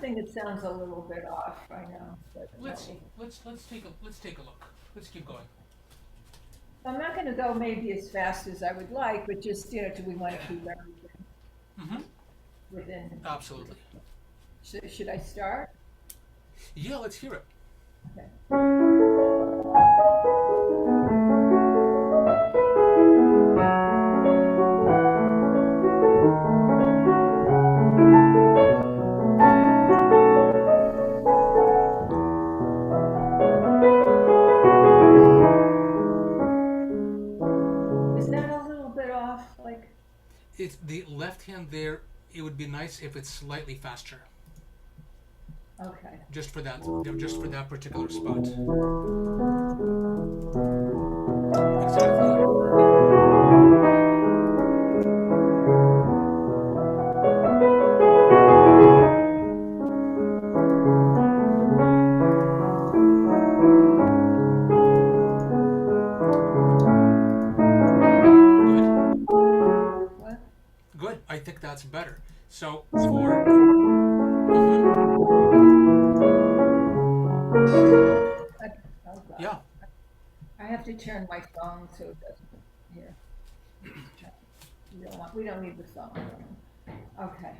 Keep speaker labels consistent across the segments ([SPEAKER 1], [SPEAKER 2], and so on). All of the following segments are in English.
[SPEAKER 1] thing that sounds a little bit off, I know, but
[SPEAKER 2] Let's take a look. Let's keep going.
[SPEAKER 1] I'm not gonna go maybe as fast as I would like, but just, do we wanna keep everything
[SPEAKER 2] Mm-hmm.
[SPEAKER 1] within?
[SPEAKER 2] Absolutely.
[SPEAKER 1] Should I start?
[SPEAKER 2] Yeah, let's hear it.
[SPEAKER 1] Okay. Is that a little bit off, like,
[SPEAKER 2] It's the left hand there. It would be nice if it's slightly faster,
[SPEAKER 1] okay.
[SPEAKER 2] just for that particular spot. Exactly. Good.
[SPEAKER 1] What?
[SPEAKER 2] Good. I think that's better. So for mm-hmm.
[SPEAKER 1] Oh, God.
[SPEAKER 2] Yeah.
[SPEAKER 1] I have to turn my phone so it doesn't, here. We don't need the phone. Okay.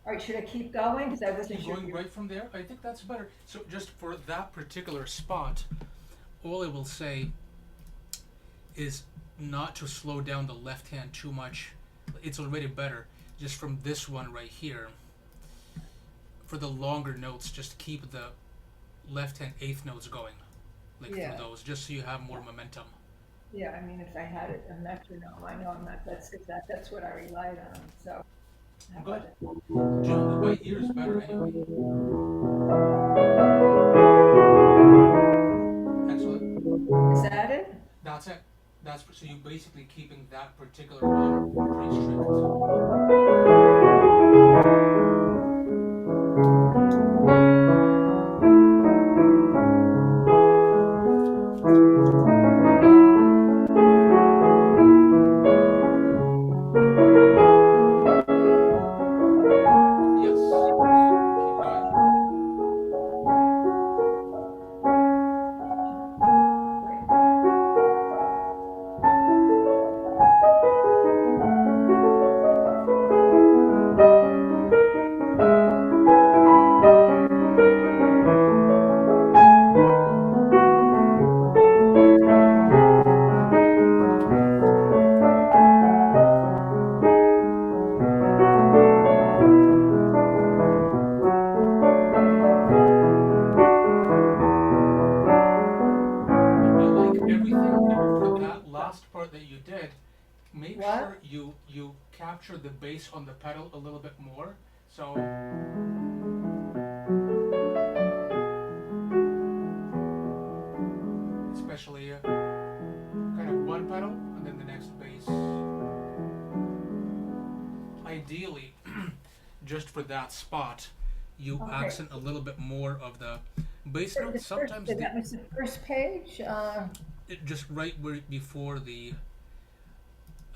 [SPEAKER 1] All right, should I keep going? Because I wasn't
[SPEAKER 2] Keep
[SPEAKER 1] sure.
[SPEAKER 2] going right from there. I think that's better. So just for that particular spot, all I will say is not to slow down the left hand too much. It's already better. Just from this one right here. For the longer notes, just keep the left hand eighth notes going, like
[SPEAKER 1] Yeah.
[SPEAKER 2] through those, just so you have more momentum.
[SPEAKER 1] Yeah, I mean, if I had it, a metronome, I know I'm not, that's what I relied on, so. How
[SPEAKER 2] Good.
[SPEAKER 1] about it?
[SPEAKER 2] Doing it by ear is better anyway. Excellent.
[SPEAKER 1] Is that it?
[SPEAKER 2] That's it. That's so you basically keeping that particular rhythm pretty strict. Yes. Keep going. I like everything for that last part that you did. Make
[SPEAKER 1] What?
[SPEAKER 2] sure you capture the bass on the pedal a little bit more. So especially kind of one pedal and then the next bass. Ideally, just for that spot, you
[SPEAKER 1] Okay.
[SPEAKER 2] accent a little bit more of the bass
[SPEAKER 1] The
[SPEAKER 2] note.
[SPEAKER 1] first,
[SPEAKER 2] Sometimes the
[SPEAKER 1] that was the first page?
[SPEAKER 2] just right where before the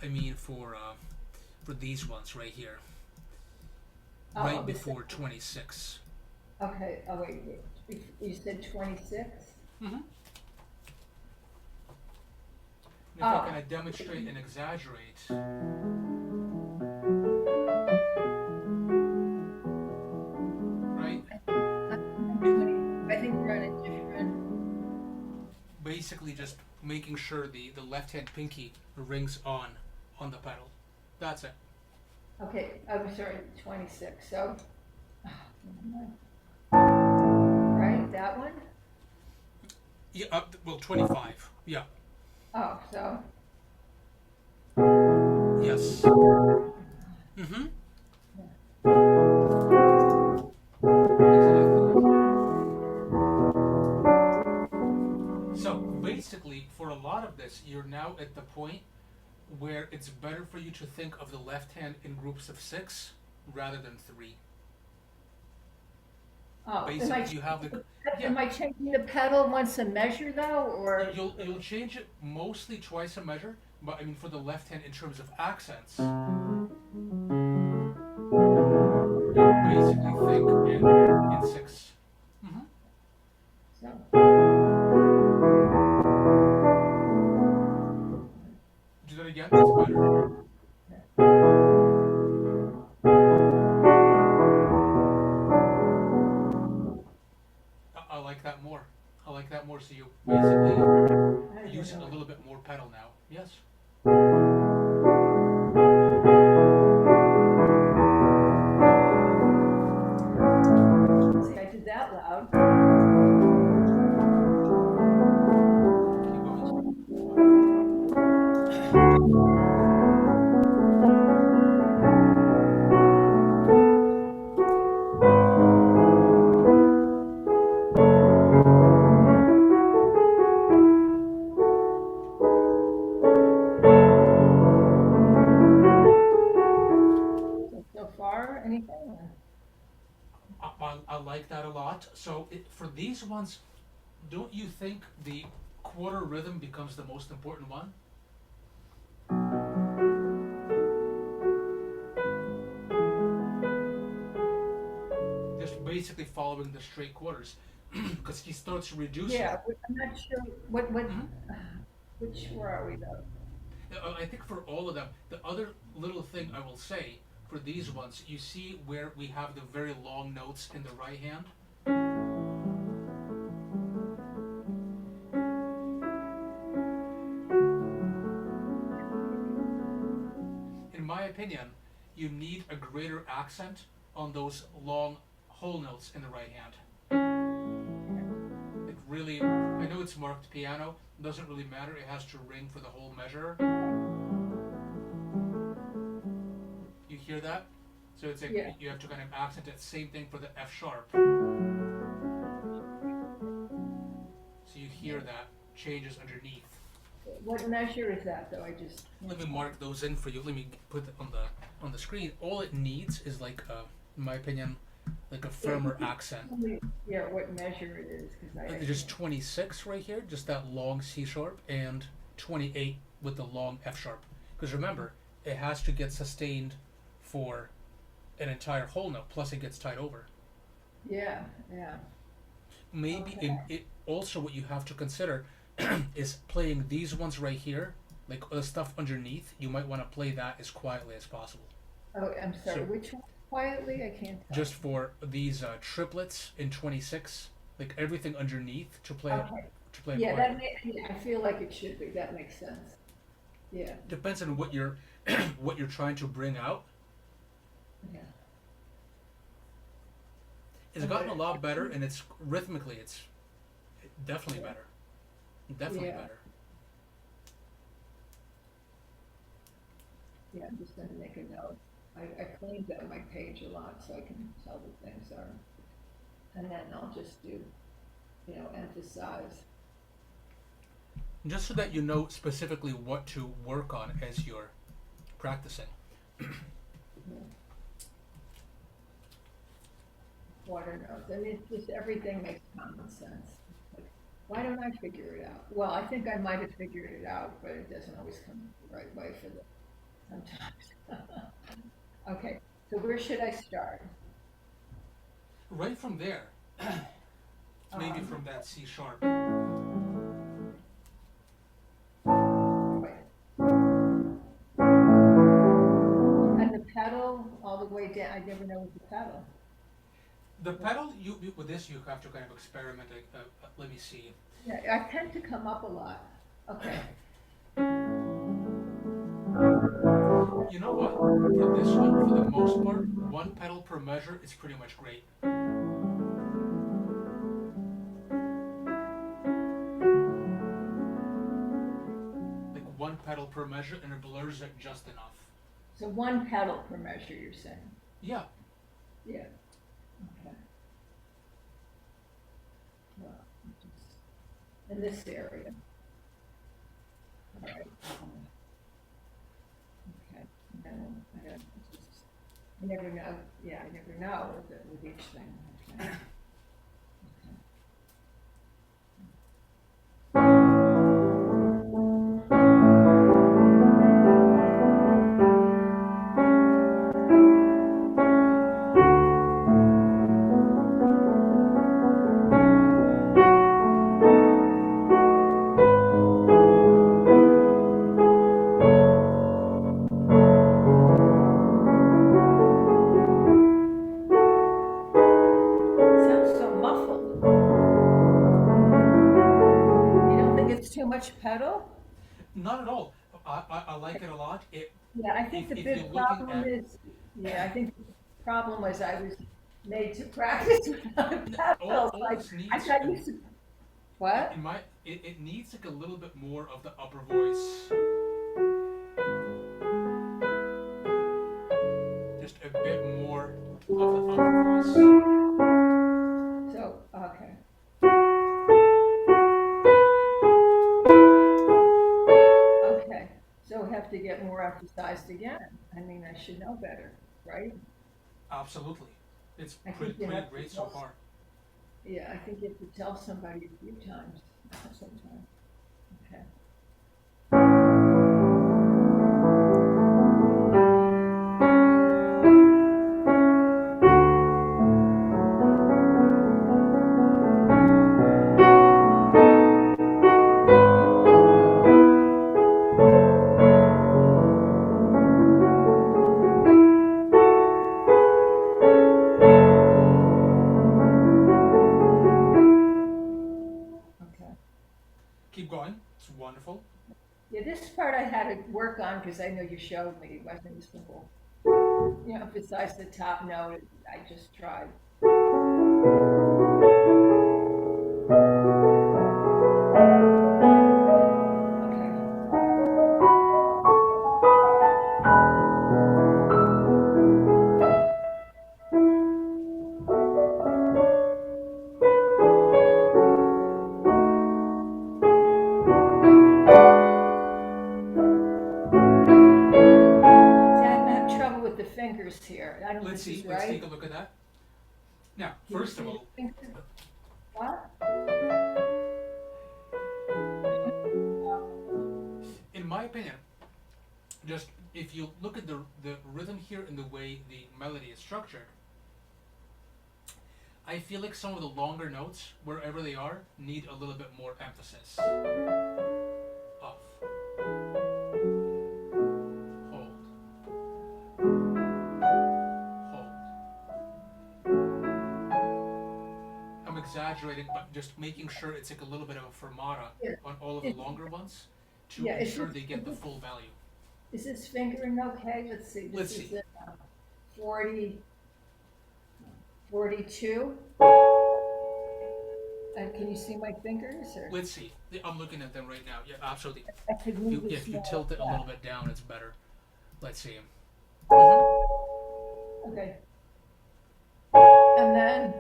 [SPEAKER 2] I mean for these ones right here, right
[SPEAKER 1] Oh,
[SPEAKER 2] before 26.
[SPEAKER 1] okay, oh, wait, you said 26?
[SPEAKER 2] Mm-hmm. If I
[SPEAKER 1] Oh,
[SPEAKER 2] kind of demonstrate and exaggerate, right?
[SPEAKER 1] I think we're on a different,
[SPEAKER 2] Basically, just making sure the left hand pinky rings on the pedal. That's it.
[SPEAKER 1] okay, I'm sorry, 26, so, right, that one?
[SPEAKER 2] Yeah. Well, 25. Yeah.
[SPEAKER 1] Oh, so,
[SPEAKER 2] Yes. Mm-hmm. Exactly. So basically, for a lot of this, you're now at the point where it's better for you to think of the left hand in groups of six rather than three.
[SPEAKER 1] oh,
[SPEAKER 2] Basically, you have the yeah.
[SPEAKER 1] am I changing the pedal once a measure though, or?
[SPEAKER 2] You'll change it mostly twice a measure, but I mean for the left hand in terms of accents, you'll basically think in six. Mm-hmm.
[SPEAKER 1] So,
[SPEAKER 2] Do that again. It's better. I like that more. I like that more. So you basically
[SPEAKER 1] I don't
[SPEAKER 2] use a
[SPEAKER 1] know.
[SPEAKER 2] little bit more pedal now. Yes.
[SPEAKER 1] See, I did that loud.
[SPEAKER 2] Keep going.
[SPEAKER 1] So far, anything?
[SPEAKER 2] I like that a lot. So for these ones, don't you think the quarter rhythm becomes the most important one? Just basically following the straight quarters, because he starts reducing.
[SPEAKER 1] Yeah, I'm not sure what,
[SPEAKER 2] Mhm.
[SPEAKER 1] where are we though?
[SPEAKER 2] I think for all of them, the other little thing I will say for these ones, you see where we have the very long notes in the right hand? In my opinion, you need a greater accent on those long whole notes in the right hand. It really, I know it's marked piano, doesn't really matter, it has to ring for the whole measure. You hear that? So it's like
[SPEAKER 1] Yeah,
[SPEAKER 2] you have to kind of accent it. Same thing for the F sharp. So you hear
[SPEAKER 1] yeah.
[SPEAKER 2] that changes underneath.
[SPEAKER 1] What measure is that though? I just
[SPEAKER 2] Let
[SPEAKER 1] can't
[SPEAKER 2] me
[SPEAKER 1] find.
[SPEAKER 2] mark those in for you. Let me put it on the screen. All it needs is like, in my opinion, like a
[SPEAKER 1] Yeah,
[SPEAKER 2] firmer accent.
[SPEAKER 1] tell me, yeah, what measure it is, because I
[SPEAKER 2] Just
[SPEAKER 1] can't.
[SPEAKER 2] 26 right here, just that long C sharp, and 28 with the long F sharp. Because remember, it has to get sustained for an entire whole note, plus it gets tied over.
[SPEAKER 1] Yeah, yeah.
[SPEAKER 2] Maybe
[SPEAKER 1] Okay.
[SPEAKER 2] it also what you have to consider is playing these ones right here, like the stuff underneath. You might want to play that as quietly as possible.
[SPEAKER 1] Oh, I'm sorry.
[SPEAKER 2] So
[SPEAKER 1] Which one? Quietly, I can't tell.
[SPEAKER 2] just for these triplets in 26, like everything underneath
[SPEAKER 1] Okay.
[SPEAKER 2] to play it
[SPEAKER 1] Yeah,
[SPEAKER 2] quietly.
[SPEAKER 1] yeah, I feel like it should be. That makes sense. Yeah,
[SPEAKER 2] Depends on what you're what you're trying to bring out.
[SPEAKER 1] yeah.
[SPEAKER 2] It's
[SPEAKER 1] And
[SPEAKER 2] gotten a
[SPEAKER 1] what?
[SPEAKER 2] lot better, and it's rhythmically, it's definitely
[SPEAKER 1] Yeah,
[SPEAKER 2] better. Definitely
[SPEAKER 1] yeah,
[SPEAKER 2] better.
[SPEAKER 1] yeah. I'm just gonna make a note. I cleaned up my page a lot so I can tell what things are, and then I'll just do, emphasize.
[SPEAKER 2] Just so that you know specifically what to work on as you're practicing.
[SPEAKER 1] Yeah. Water notes. I mean, it's just everything makes common sense. Like, why don't I figure it out? Well, I think I might have figured it out, but it doesn't always come the right way for the sometimes. Okay, so where should I start?
[SPEAKER 2] Right from there, maybe
[SPEAKER 1] Um,
[SPEAKER 2] from that C sharp.
[SPEAKER 1] wait. And the pedal all the way down. I never know with the pedal.
[SPEAKER 2] The pedal, with this, you have to kind of experiment. Let me see.
[SPEAKER 1] Yeah, I tend to come up a lot. Okay.
[SPEAKER 2] You know what? For this one, for the most part, one pedal per measure is pretty much great. Like one pedal per measure, and it blurs it just enough.
[SPEAKER 1] So one pedal per measure, you're saying?
[SPEAKER 2] Yeah.
[SPEAKER 1] Yeah. Okay. Well, just in this area. All right. Okay. And I don't, just, I never know. Yeah, I never know with each thing. Okay. much pedal?
[SPEAKER 2] Not at all. I like it a lot.
[SPEAKER 1] Yeah, I think the
[SPEAKER 2] If you're
[SPEAKER 1] big
[SPEAKER 2] looking
[SPEAKER 1] problem
[SPEAKER 2] at
[SPEAKER 1] is, yeah, I think the problem was I was made to practice without a pedal.
[SPEAKER 2] all this
[SPEAKER 1] I
[SPEAKER 2] needs,
[SPEAKER 1] got used to, what?
[SPEAKER 2] it needs like a little bit more of the upper voice, just a bit more of the upper voice.
[SPEAKER 1] So, okay. Okay, so we have to get more emphasized again. I mean, I should know better, right?
[SPEAKER 2] Absolutely, it's
[SPEAKER 1] I
[SPEAKER 2] pretty
[SPEAKER 1] think you have to
[SPEAKER 2] great so
[SPEAKER 1] tell,
[SPEAKER 2] far.
[SPEAKER 1] yeah, I think you have to tell somebody a few times, sometimes. Okay. Okay.
[SPEAKER 2] Keep going. It's wonderful.
[SPEAKER 1] Yeah, this part I had to work on because I know you showed me it wasn't as simple. You know, besides the top note, I just tried. Okay. See, I have trouble with the fingers here. I don't know if
[SPEAKER 2] Let's
[SPEAKER 1] this
[SPEAKER 2] see.
[SPEAKER 1] is
[SPEAKER 2] Let's take
[SPEAKER 1] right.
[SPEAKER 2] a look at that. Now,
[SPEAKER 1] Can you
[SPEAKER 2] first of
[SPEAKER 1] see the
[SPEAKER 2] all,
[SPEAKER 1] finger? What?
[SPEAKER 2] in my opinion, just if you look at the rhythm here and the way the melody is structured, I feel like some of the longer notes, wherever they are, need a little bit more emphasis. Off. Hold. Hold. I'm exaggerating, but just making sure it's like a little bit of a fermata
[SPEAKER 1] Here.
[SPEAKER 2] on all of the
[SPEAKER 1] Is,
[SPEAKER 2] longer ones to
[SPEAKER 1] yeah,
[SPEAKER 2] ensure they get the full value.
[SPEAKER 1] is this fingering okay? Let's see.
[SPEAKER 2] Let's
[SPEAKER 1] This is
[SPEAKER 2] see.
[SPEAKER 1] 40, 42. And can you see my fingers? Or
[SPEAKER 2] Let's see. I'm looking at them right now. Yeah, absolutely.
[SPEAKER 1] I could move
[SPEAKER 2] Yeah,
[SPEAKER 1] this
[SPEAKER 2] if you
[SPEAKER 1] more
[SPEAKER 2] tilt it a
[SPEAKER 1] like
[SPEAKER 2] little bit down, it's better. Let's see. Hmm.
[SPEAKER 1] that. Okay. And then,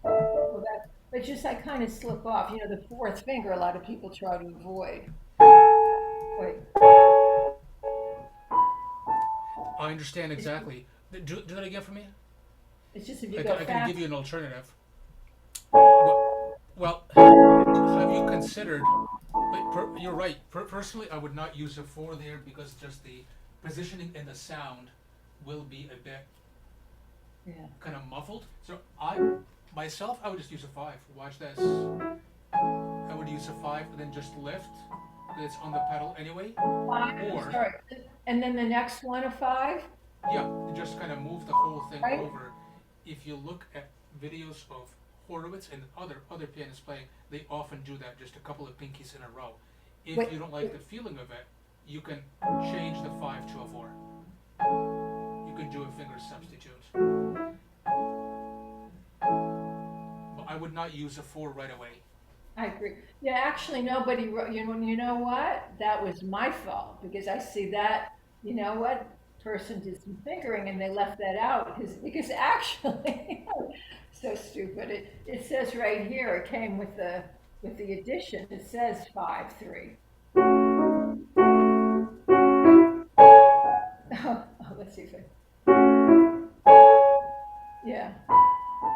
[SPEAKER 1] well, that, but just I kind of slip off. You know, the fourth finger, a lot of people try to avoid. Wait,
[SPEAKER 2] I understand exactly. Do that again for me.
[SPEAKER 1] it's just if you
[SPEAKER 2] I
[SPEAKER 1] go
[SPEAKER 2] can
[SPEAKER 1] fast.
[SPEAKER 2] give you an alternative. Well, have you considered? You're right. Personally, I would not use a four there because just the positioning and the sound will be a bit
[SPEAKER 1] Yeah.
[SPEAKER 2] kind of muffled. So I would just use a five. Watch this. I would use a five and then just lift. It's on the pedal anyway.
[SPEAKER 1] Five,
[SPEAKER 2] Or
[SPEAKER 1] sorry. And then the next one, a five,
[SPEAKER 2] yeah, just kind of move the whole thing
[SPEAKER 1] right?
[SPEAKER 2] over. If you look at videos of Horowitz and other pianists playing, they often do that, just a couple of pinkies in a row. If
[SPEAKER 1] Wait,
[SPEAKER 2] you don't like the feeling of it, you can change the five to a four. You can do a finger substitute. But I would not use a four right away.
[SPEAKER 1] I agree. Yeah, actually, nobody wrote, you know what? That was my fault because I see that, you know what? Person did some fingering and they left that out because actually, so stupid. It says right here, it came with the addition, it says 5/3. Oh, let's see if yeah.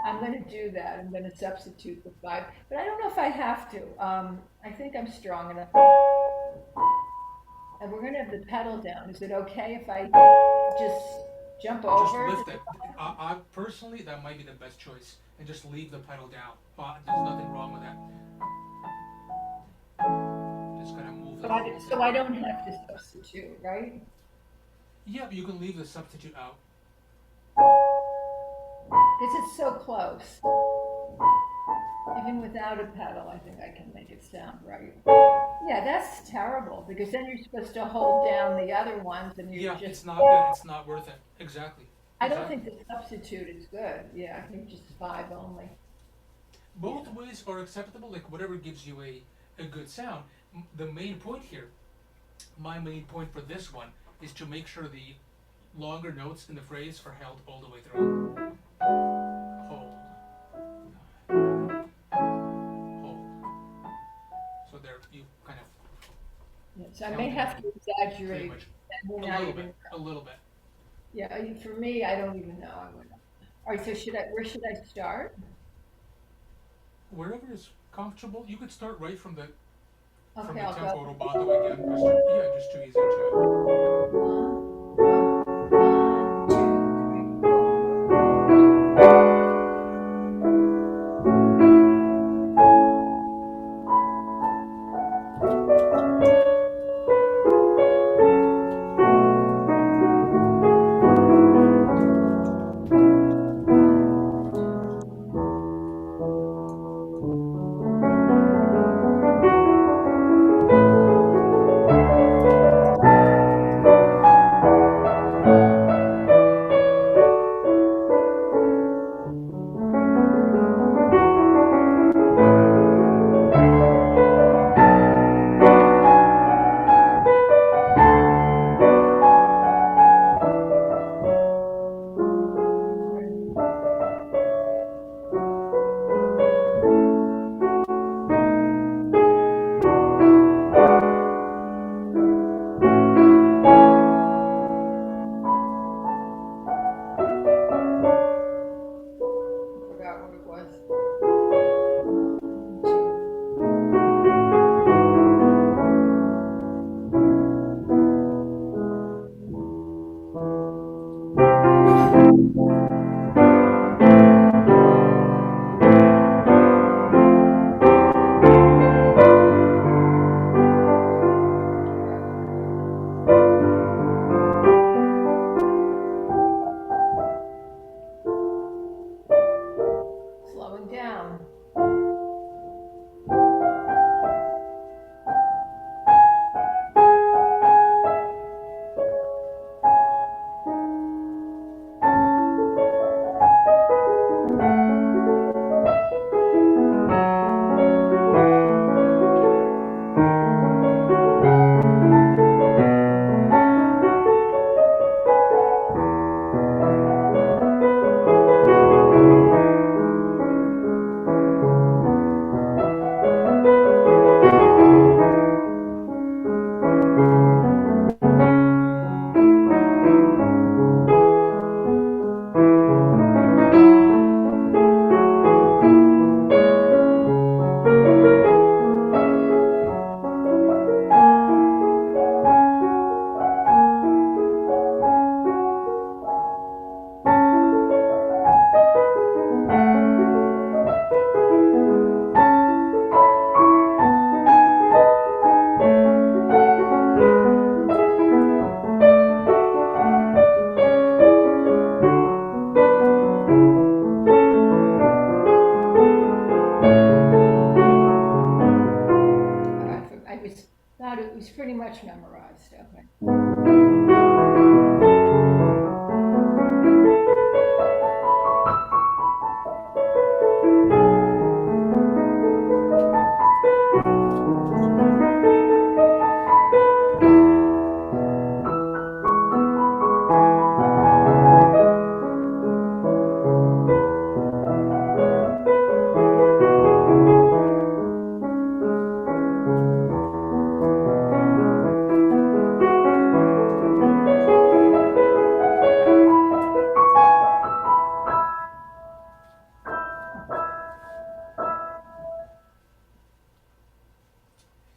[SPEAKER 1] I'm going to do that. I'm going to substitute the five, but I don't know if I have to. I think I'm strong enough. And we're going to have the pedal down. Is it okay if I just jump
[SPEAKER 2] Just
[SPEAKER 1] over?
[SPEAKER 2] lift it. I personally, that might be the best choice, and just leave the pedal down. There's nothing wrong with that. Just kind of move the whole
[SPEAKER 1] So
[SPEAKER 2] thing.
[SPEAKER 1] I don't have to substitute, right?
[SPEAKER 2] Yeah, but you can leave the substitute out.
[SPEAKER 1] Because it's so close. Even without a pedal, I think I can make it sound right. Yeah, that's terrible because then you're supposed to hold down the other ones and you're
[SPEAKER 2] Yeah,
[SPEAKER 1] just.
[SPEAKER 2] it's not good. It's not worth it. Exactly.
[SPEAKER 1] I don't think
[SPEAKER 2] Exactly.
[SPEAKER 1] the substitute is good. Yeah, I think just five only.
[SPEAKER 2] Both
[SPEAKER 1] Yeah.
[SPEAKER 2] ways are acceptable. Like whatever gives you a good sound. The main point here, my main point for this one, is to make sure the longer notes in the phrase are held all the way through. Hold, hold. So there, you kind of
[SPEAKER 1] Yes, I may
[SPEAKER 2] counting
[SPEAKER 1] have
[SPEAKER 2] them
[SPEAKER 1] to
[SPEAKER 2] pretty
[SPEAKER 1] exaggerate.
[SPEAKER 2] much
[SPEAKER 1] I may
[SPEAKER 2] a
[SPEAKER 1] not
[SPEAKER 2] little
[SPEAKER 1] even.
[SPEAKER 2] bit, a little bit.
[SPEAKER 1] Yeah, for me, I don't even know. I would. All right, so where should I start?
[SPEAKER 2] Wherever is comfortable, you could start right from
[SPEAKER 1] Okay,
[SPEAKER 2] the
[SPEAKER 1] I'll
[SPEAKER 2] tempo
[SPEAKER 1] go.
[SPEAKER 2] rubato again. Just too easy to.
[SPEAKER 1] One, two, three, four. One, two. I forgot what it was. One, two. Slowing down. I was thought it was pretty much memorized. Okay.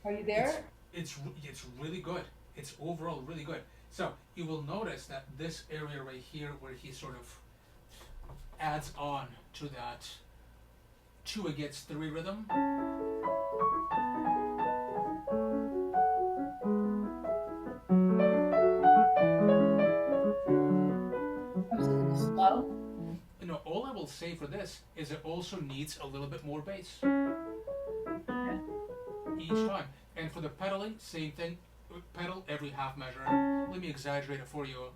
[SPEAKER 1] Are you
[SPEAKER 2] It's
[SPEAKER 1] there?
[SPEAKER 2] it's really good. It's overall really good. So you will notice that this area right here, where he sort of adds on to that two against three rhythm,
[SPEAKER 1] Oh, so it's slow.
[SPEAKER 2] all I will say for this is it also needs a little bit more bass
[SPEAKER 1] Okay.
[SPEAKER 2] each time. And for the pedaling, same thing. Pedal every half measure. Let me exaggerate it for you.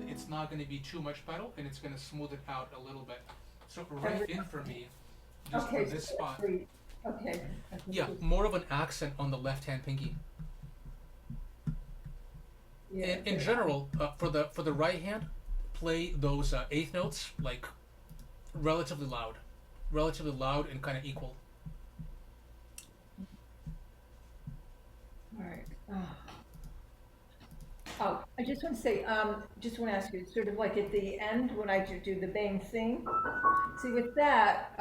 [SPEAKER 2] It's not going to be too much pedal, and it's going to smooth it out a little bit. So right in for me, just
[SPEAKER 1] Okay,
[SPEAKER 2] for this
[SPEAKER 1] so
[SPEAKER 2] spot.
[SPEAKER 1] okay. I think
[SPEAKER 2] Yeah,
[SPEAKER 1] this-
[SPEAKER 2] more of an accent on the left hand pinky.
[SPEAKER 1] yeah,
[SPEAKER 2] In general, for the right hand, play those eighth notes like relatively loud and kind of equal.
[SPEAKER 1] all right. Oh, I just want to say, just want to ask you, sort of like at the end when I do the main thing. See, with that,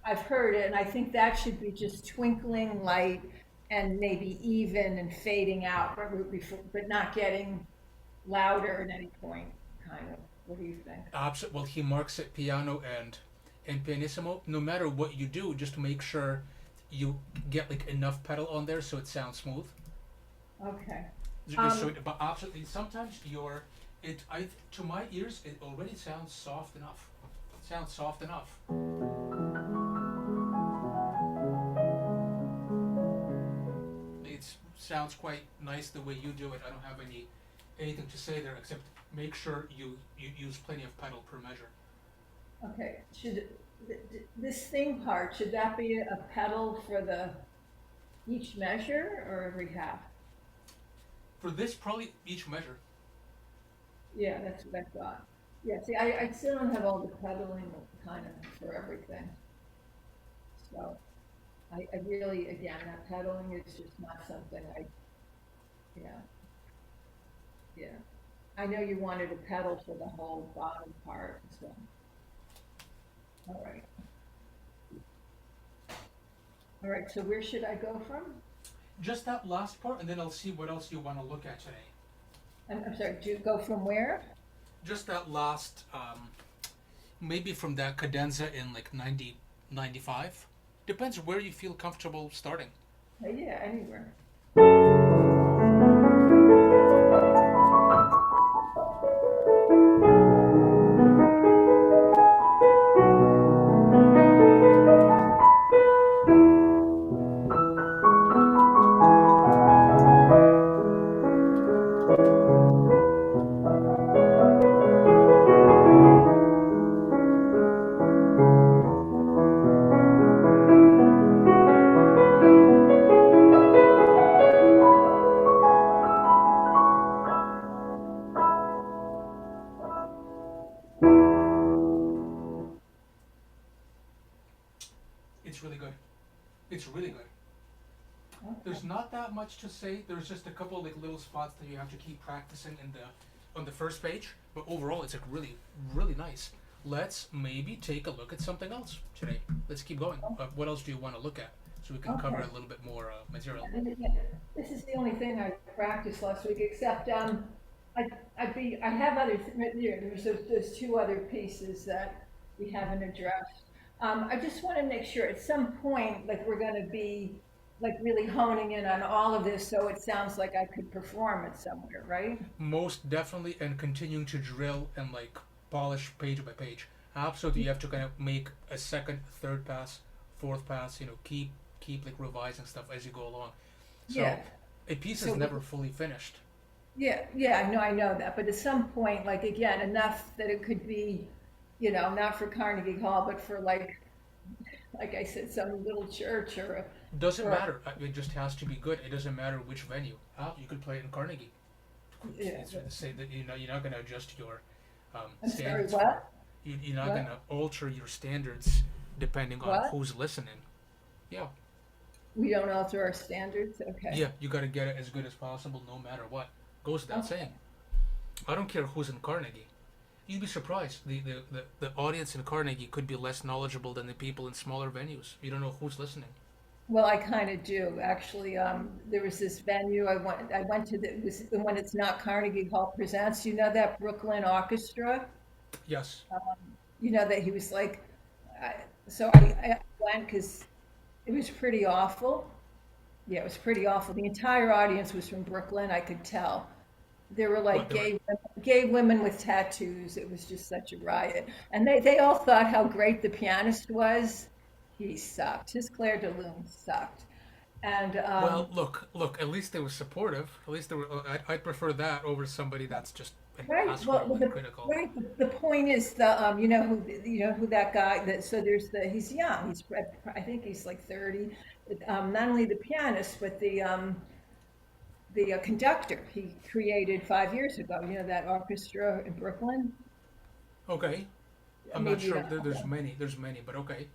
[SPEAKER 1] I've heard it, and I think that should be just twinkling light and maybe even and fading out, but not getting louder at any point. Kind of. What do you think?
[SPEAKER 2] Well, he marks it piano and pianissimo. No matter what you do, just make sure you get like enough pedal on there so it sounds smooth.
[SPEAKER 1] Okay.
[SPEAKER 2] But absolutely, sometimes to my ears, it already sounds soft enough. It sounds soft enough. It sounds quite nice the way you do it. I don't have anything to say there except make sure you use plenty of pedal per measure.
[SPEAKER 1] Okay. This thing part, should that be a pedal for each measure or every half?
[SPEAKER 2] For this, probably each measure.
[SPEAKER 1] Yeah, that's what I thought. Yeah, see, I still don't have all the pedaling kind of for everything. So I really, again, that pedaling is just not something yeah, yeah. I know you wanted a pedal for the whole bottom part, so, all right. All right, so where should I go from?
[SPEAKER 2] Just that last part, and then I'll see what else you want to look at today.
[SPEAKER 1] I'm sorry, do you go from where?
[SPEAKER 2] Just that last, maybe from that cadenza in like 90, 95. Depends where you feel comfortable starting.
[SPEAKER 1] Yeah, anywhere.
[SPEAKER 2] It's really good. It's really good.
[SPEAKER 1] Okay.
[SPEAKER 2] There's not that much to say. There's just a couple like little spots that you have to keep practicing on the first page. But overall, it's like really, really nice. Let's maybe take a look at something else today. Let's keep going. What else do you want to look at so we can cover
[SPEAKER 1] Okay.
[SPEAKER 2] a little bit more material?
[SPEAKER 1] And again, this is the only thing I practiced last week, except I have there's two other pieces that we haven't addressed. I just want to make sure at some point, like we're going to be like really honing in on all of this, so it sounds like I could perform it somewhere, right?
[SPEAKER 2] Most definitely, and continuing to drill and like polish page by page. Absolutely, you have to kind of make a second, third pass, fourth pass. Keep like revising stuff as you go along. So
[SPEAKER 1] Yeah.
[SPEAKER 2] a piece
[SPEAKER 1] So
[SPEAKER 2] is never fully finished.
[SPEAKER 1] Yeah, I know that, but at some point, like again, enough that it could be, not for Carnegie Hall, but for like I said, some little church
[SPEAKER 2] Doesn't
[SPEAKER 1] or
[SPEAKER 2] matter. It just has to be good. It doesn't matter which venue. You could play it in Carnegie.
[SPEAKER 1] yeah.
[SPEAKER 2] Say that you're not going to adjust your
[SPEAKER 1] I'm sorry,
[SPEAKER 2] standards.
[SPEAKER 1] what?
[SPEAKER 2] You're not
[SPEAKER 1] What?
[SPEAKER 2] going to alter your standards depending on
[SPEAKER 1] What?
[SPEAKER 2] who's listening. Yeah,
[SPEAKER 1] We don't alter our standards, okay?
[SPEAKER 2] yeah. You got to get it as good as possible, no matter what. Goes without
[SPEAKER 1] Okay.
[SPEAKER 2] saying. I don't care who's in Carnegie. You'd be surprised. The audience in Carnegie could be less knowledgeable than the people in smaller venues. You don't know who's listening.
[SPEAKER 1] Well, I kind of do, actually. There was this venue I went to it was when it's not Carnegie Hall Presents. You know that Brooklyn Orchestra?
[SPEAKER 2] Yes.
[SPEAKER 1] You know that he was like, so I went because it was pretty awful. Yeah, it was pretty awful. The entire audience was from Brooklyn. I could tell. There were
[SPEAKER 2] What
[SPEAKER 1] like
[SPEAKER 2] they were?
[SPEAKER 1] gay women with tattoos. It was just such a riot. And they all thought how great the pianist was. He sucked. His Claire de Lune sucked. And
[SPEAKER 2] Well, look. At least they were supportive. At least they were. I'd prefer that over somebody that's just an
[SPEAKER 1] right,
[SPEAKER 2] asshole and critical.
[SPEAKER 1] the point is you know who that guy that so there's the he's young. I think he's like 30. Not only the pianist but the conductor he created 5 years ago. You know that orchestra in Brooklyn.
[SPEAKER 2] Okay, I'm not
[SPEAKER 1] Maybe you
[SPEAKER 2] sure.
[SPEAKER 1] don't know
[SPEAKER 2] There's
[SPEAKER 1] that.
[SPEAKER 2] many. There's many, but okay.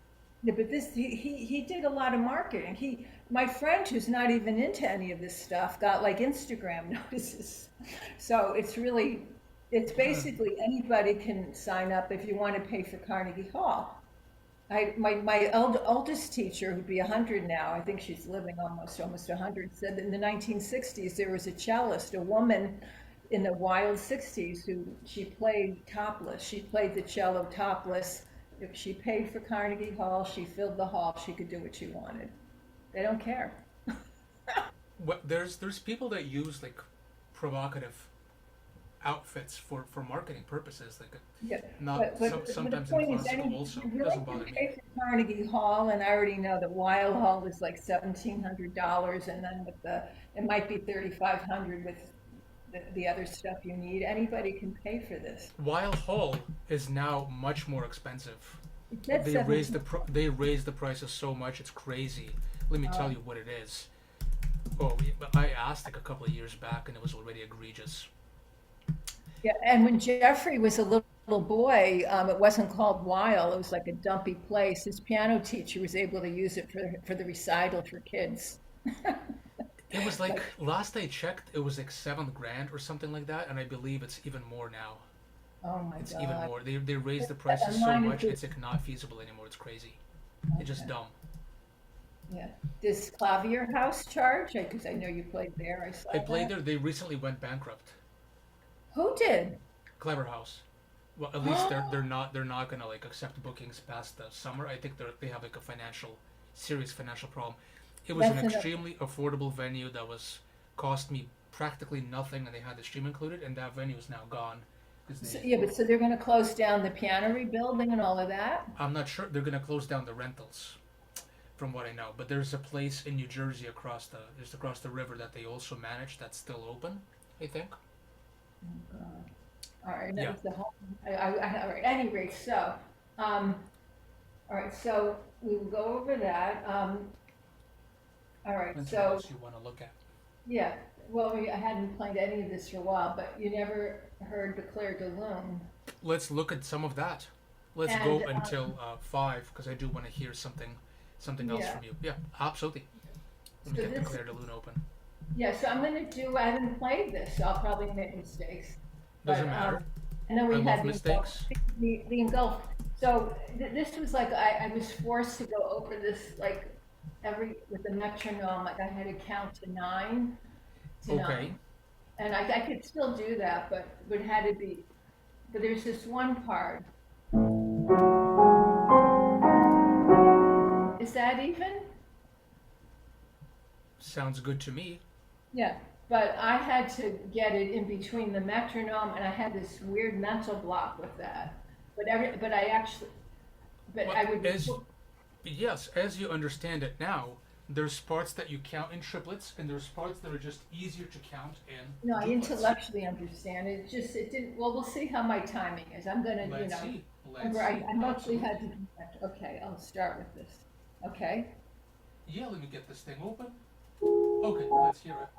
[SPEAKER 1] Yeah, but he did a lot of marketing. My friend who's not even into any of this stuff got like Instagram notices. So it's basically anybody can sign up if you want to pay for Carnegie Hall. My oldest teacher, who'd be 100 now, I think she's living almost 100, said that in the 1960s there was a cellist, a woman in the wild 60s who she played topless. She played the cello topless. If she paid for Carnegie Hall, she filled the hall. She could do what she wanted. They don't care.
[SPEAKER 2] What there's people that use like provocative outfits for marketing purposes. Like
[SPEAKER 1] Yeah,
[SPEAKER 2] not
[SPEAKER 1] but the
[SPEAKER 2] sometimes in
[SPEAKER 1] point is,
[SPEAKER 2] classical also
[SPEAKER 1] you really
[SPEAKER 2] doesn't
[SPEAKER 1] can
[SPEAKER 2] bother me.
[SPEAKER 1] pay for Carnegie Hall, and I already know that Weill Hall is like $1,700, and then it might be 3,500 with the other stuff you need. Anybody can pay for this.
[SPEAKER 2] While Hall is now much more expensive.
[SPEAKER 1] It said
[SPEAKER 2] They raised
[SPEAKER 1] 17.
[SPEAKER 2] they raised the prices so much it's crazy. Let me tell
[SPEAKER 1] Uh,
[SPEAKER 2] you what it is. Oh, I asked like a couple of years back and it was already egregious.
[SPEAKER 1] yeah, and when Jeffrey was a little boy, it wasn't called Weill. It was like a dumpy place. His piano teacher was able to use it for the recital for kids.
[SPEAKER 2] It was like
[SPEAKER 1] Like,
[SPEAKER 2] last I checked, it was like 7 grand or something like that, and I believe it's even more now.
[SPEAKER 1] oh my
[SPEAKER 2] It's even
[SPEAKER 1] God.
[SPEAKER 2] more. They raised the
[SPEAKER 1] And
[SPEAKER 2] prices so
[SPEAKER 1] mine is
[SPEAKER 2] much,
[SPEAKER 1] just,
[SPEAKER 2] it's like not feasible anymore. It's crazy. It's just
[SPEAKER 1] okay.
[SPEAKER 2] dumb.
[SPEAKER 1] Yeah. Does Clavier House charge? Because I know you played there. I
[SPEAKER 2] I
[SPEAKER 1] saw
[SPEAKER 2] played
[SPEAKER 1] that.
[SPEAKER 2] there. They recently went bankrupt.
[SPEAKER 1] Who did?
[SPEAKER 2] Clever House. Well, at least they're not gonna like accept bookings past the summer. I think they have like a serious financial problem. It was an
[SPEAKER 1] That's enough.
[SPEAKER 2] extremely affordable venue that was cost me practically nothing, and they had the stream included, and that venue is now gone because
[SPEAKER 1] So,
[SPEAKER 2] they.
[SPEAKER 1] yeah, but so they're going to close down the piano rebuilding and all of that?
[SPEAKER 2] I'm not sure they're gonna close down the rentals, from what I know. But there's a place in New Jersey just across the river that they also manage that's still open. I think.
[SPEAKER 1] Oh, God. All right, that
[SPEAKER 2] Yeah.
[SPEAKER 1] was the whole. All right. Any rate, so, um, all right, so we will go over that. All right,
[SPEAKER 2] Anything
[SPEAKER 1] so
[SPEAKER 2] else you want to look at?
[SPEAKER 1] yeah. Well, I hadn't played any of this for a while, but you never heard the Claire de Lune.
[SPEAKER 2] Let's look at some of that. Let's
[SPEAKER 1] And
[SPEAKER 2] go until 5 because I do want to hear something else
[SPEAKER 1] yeah,
[SPEAKER 2] from you. Yeah, absolutely. Let me
[SPEAKER 1] so
[SPEAKER 2] get the
[SPEAKER 1] this,
[SPEAKER 2] Claire de Lune open.
[SPEAKER 1] yeah, so I'm gonna do. I haven't played this, so I'll probably make mistakes.
[SPEAKER 2] Doesn't
[SPEAKER 1] But
[SPEAKER 2] matter.
[SPEAKER 1] and then
[SPEAKER 2] I
[SPEAKER 1] we
[SPEAKER 2] love
[SPEAKER 1] had the engulf.
[SPEAKER 2] mistakes.
[SPEAKER 1] The engulf. So this was like I was forced to go over this like every with the metronome. Like I had to count to
[SPEAKER 2] Okay.
[SPEAKER 1] nine, and I could still do that, but it had to be. But there's this one part. Is that even?
[SPEAKER 2] Sounds good to me.
[SPEAKER 1] Yeah, but I had to get it in between the metronome, and I had this weird mental block with that. But I actually, but
[SPEAKER 2] Well,
[SPEAKER 1] I would,
[SPEAKER 2] yes, as you understand it now, there's parts that you count in triplets, and there's parts that are just easier to count
[SPEAKER 1] no,
[SPEAKER 2] in
[SPEAKER 1] I
[SPEAKER 2] duplets.
[SPEAKER 1] intellectually understand it. It didn't, well, we'll see how my timing is. I'm gonna,
[SPEAKER 2] Let's see. Let's
[SPEAKER 1] remember,
[SPEAKER 2] see.
[SPEAKER 1] I mostly had to
[SPEAKER 2] Absolutely.
[SPEAKER 1] do that. Okay, I'll start with this. Okay,
[SPEAKER 2] Yeah, let me get this thing open. Okay, let's hear it.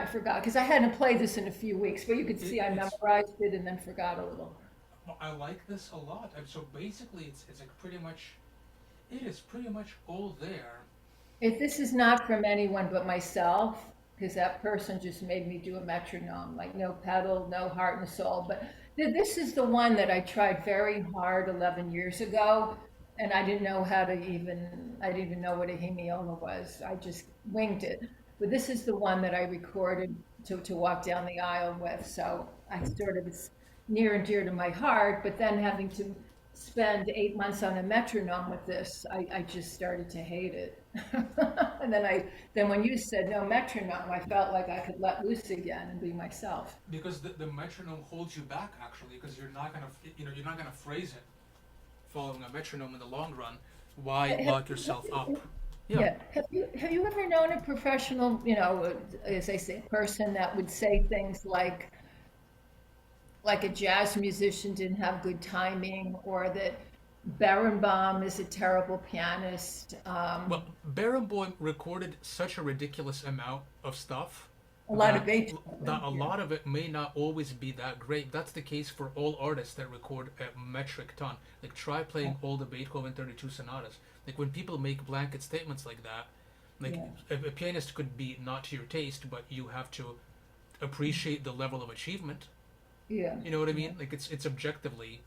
[SPEAKER 1] I forgot because I hadn't played this in a few weeks, but you could see I
[SPEAKER 2] It's
[SPEAKER 1] memorized it and then forgot a little.
[SPEAKER 2] well, I like this a lot. So basically, it's like pretty much it is pretty much all there.
[SPEAKER 1] If this is not from anyone but myself, because that person just made me do a metronome, like no pedal, no heart and soul. But this is the one that I tried very hard 11 years ago, and I didn't know how to even, I didn't even know what a hemiola was. I just winged it. But this is the one that I recorded to walk down the aisle with. So I sort of, it's near and dear to my heart, but then having to spend 8 months on a metronome with this, I just started to hate it. And then when you said no metronome, I felt like I could let loose again and be myself.
[SPEAKER 2] Because the metronome holds you back actually, because you're not gonna you're not gonna phrase it following a metronome in the long run. Why
[SPEAKER 1] Have,
[SPEAKER 2] lock yourself up? Yeah.
[SPEAKER 1] yeah, have you ever known a professional, as they say, person that would say things like a jazz musician didn't have good timing, or that Barenbaum is a terrible pianist.
[SPEAKER 2] Well, Barenboim recorded such a ridiculous amount of stuff
[SPEAKER 1] A lot of
[SPEAKER 2] that
[SPEAKER 1] Beethoven.
[SPEAKER 2] a
[SPEAKER 1] Yeah,
[SPEAKER 2] lot of it may not always be that great. That's the case for all artists that record a metric ton. Like try playing all the Beethoven 32 sonatas. Like when people make blanket statements like that, like
[SPEAKER 1] yeah,
[SPEAKER 2] a pianist could be not to your taste, but you have to appreciate the level of achievement.
[SPEAKER 1] yeah,
[SPEAKER 2] You know what I mean? Like it's objectively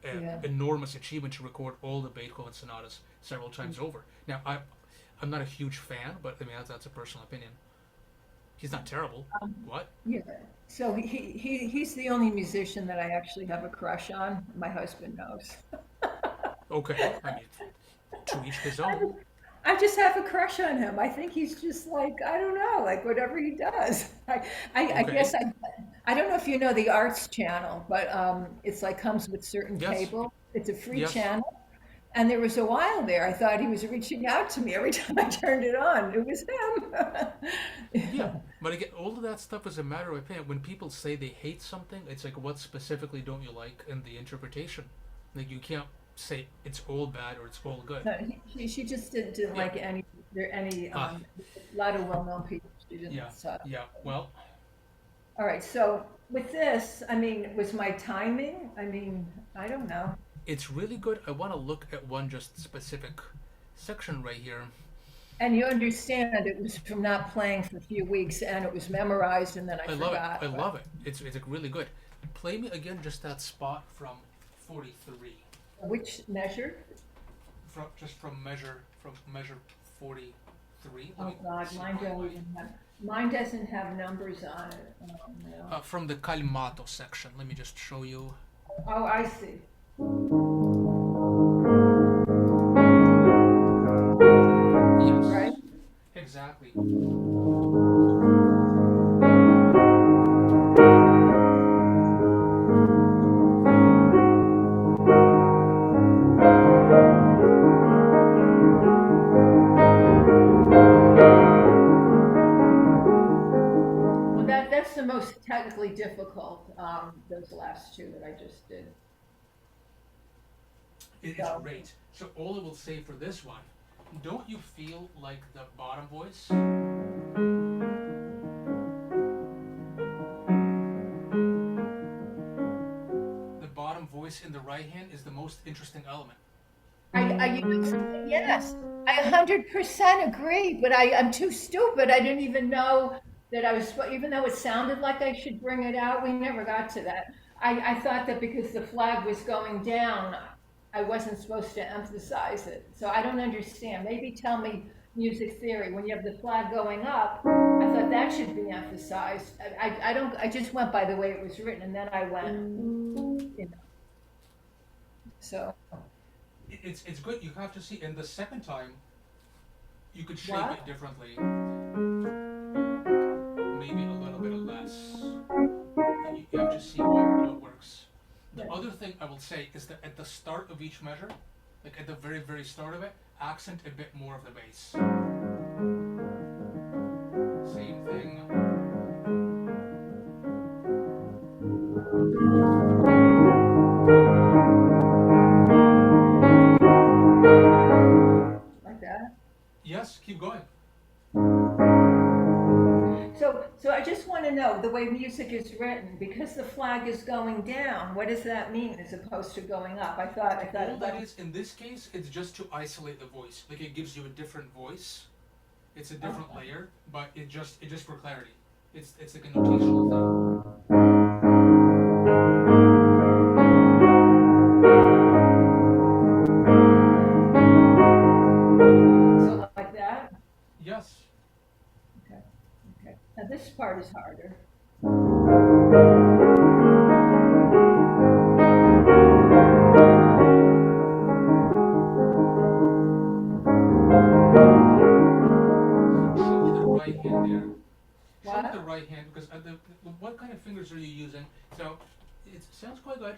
[SPEAKER 2] an
[SPEAKER 1] yeah.
[SPEAKER 2] enormous achievement to record all the Beethoven sonatas several times over. Now I'm not a huge fan, but I mean that's a personal opinion. He's not terrible. What?
[SPEAKER 1] Yeah. So he's the only musician that I actually have a crush on. My husband knows.
[SPEAKER 2] Okay, I mean to each his own.
[SPEAKER 1] I just have a crush on him. I think he's just like, I don't know, like whatever he does. I
[SPEAKER 2] Okay.
[SPEAKER 1] guess I don't know if you know the Arts Channel, but it's like comes with certain
[SPEAKER 2] Yes.
[SPEAKER 1] cable. It's a free
[SPEAKER 2] Yes.
[SPEAKER 1] channel. And there was a while there, I thought he was reaching out to me every time I turned it on. It was
[SPEAKER 2] Yeah.
[SPEAKER 1] him.
[SPEAKER 2] But again, all of that stuff is a matter of opinion. When people say they hate something, it's like what specifically don't you like in the interpretation? Like you can't say it's all bad or it's all good.
[SPEAKER 1] No, she just didn't
[SPEAKER 2] Yeah.
[SPEAKER 1] like any
[SPEAKER 2] Ah.
[SPEAKER 1] a lot of well-known people. She didn't.
[SPEAKER 2] Yeah.
[SPEAKER 1] So,
[SPEAKER 2] Yeah. Well,
[SPEAKER 1] all right. So with this, I mean, was my timing? I mean, I don't know.
[SPEAKER 2] it's really good. I want to look at one just specific section right here.
[SPEAKER 1] And you understand it was from not playing for a few weeks, and it was memorized, and then I
[SPEAKER 2] I love it.
[SPEAKER 1] forgot.
[SPEAKER 2] I love it. It's like really good. Play me again just that spot from 43.
[SPEAKER 1] Which measure?
[SPEAKER 2] From measure 43. Let
[SPEAKER 1] Oh
[SPEAKER 2] me
[SPEAKER 1] God,
[SPEAKER 2] see
[SPEAKER 1] mine
[SPEAKER 2] my
[SPEAKER 1] don't
[SPEAKER 2] mind.
[SPEAKER 1] even have. Mine doesn't have numbers on it. Oh no.
[SPEAKER 2] From the calmato section. Let me just show you.
[SPEAKER 1] Oh, I see.
[SPEAKER 2] Yes,
[SPEAKER 1] Right?
[SPEAKER 2] exactly.
[SPEAKER 1] Well, that's the most technically difficult. Those last two that I just did.
[SPEAKER 2] It is
[SPEAKER 1] So.
[SPEAKER 2] great. So all I will say for this one, don't you feel like the bottom voice? The bottom voice in the right hand is the most interesting element.
[SPEAKER 1] Yes, I 100% agree, but I'm too stupid. I didn't even know that I was, even though it sounded like I should bring it out, we never got to that. I thought that because the flag was going down, I wasn't supposed to emphasize it. So I don't understand. Maybe tell me music theory. When you have the flag going up, I thought that should be emphasized. I don't, I just went by the way it was written, and then I went, so,
[SPEAKER 2] It's good. You have to see. And the second time, you could shape
[SPEAKER 1] what?
[SPEAKER 2] it differently. Maybe a little bit less. You have to see what works. The
[SPEAKER 1] Yeah.
[SPEAKER 2] other thing I will say is that at the start of each measure, like at the very, very start of it, accent a bit more of the bass. Same thing.
[SPEAKER 1] Like that.
[SPEAKER 2] Yes, keep going.
[SPEAKER 1] So So I just want to know the way music is written, because the flag is going down, what does that mean as opposed to going up? I thought
[SPEAKER 2] All
[SPEAKER 1] it
[SPEAKER 2] that
[SPEAKER 1] went,
[SPEAKER 2] is, in this case, it's just to isolate the voice. Like it gives you a different voice. It's a
[SPEAKER 1] oh,
[SPEAKER 2] different layer, but it just for clarity. It's like a notational thing.
[SPEAKER 1] so like that?
[SPEAKER 2] Yes.
[SPEAKER 1] Okay, okay. Now this part is harder.
[SPEAKER 2] Show me the right hand there. Show me the
[SPEAKER 1] What?
[SPEAKER 2] right hand because what kind of fingers are you using? So it sounds quite good.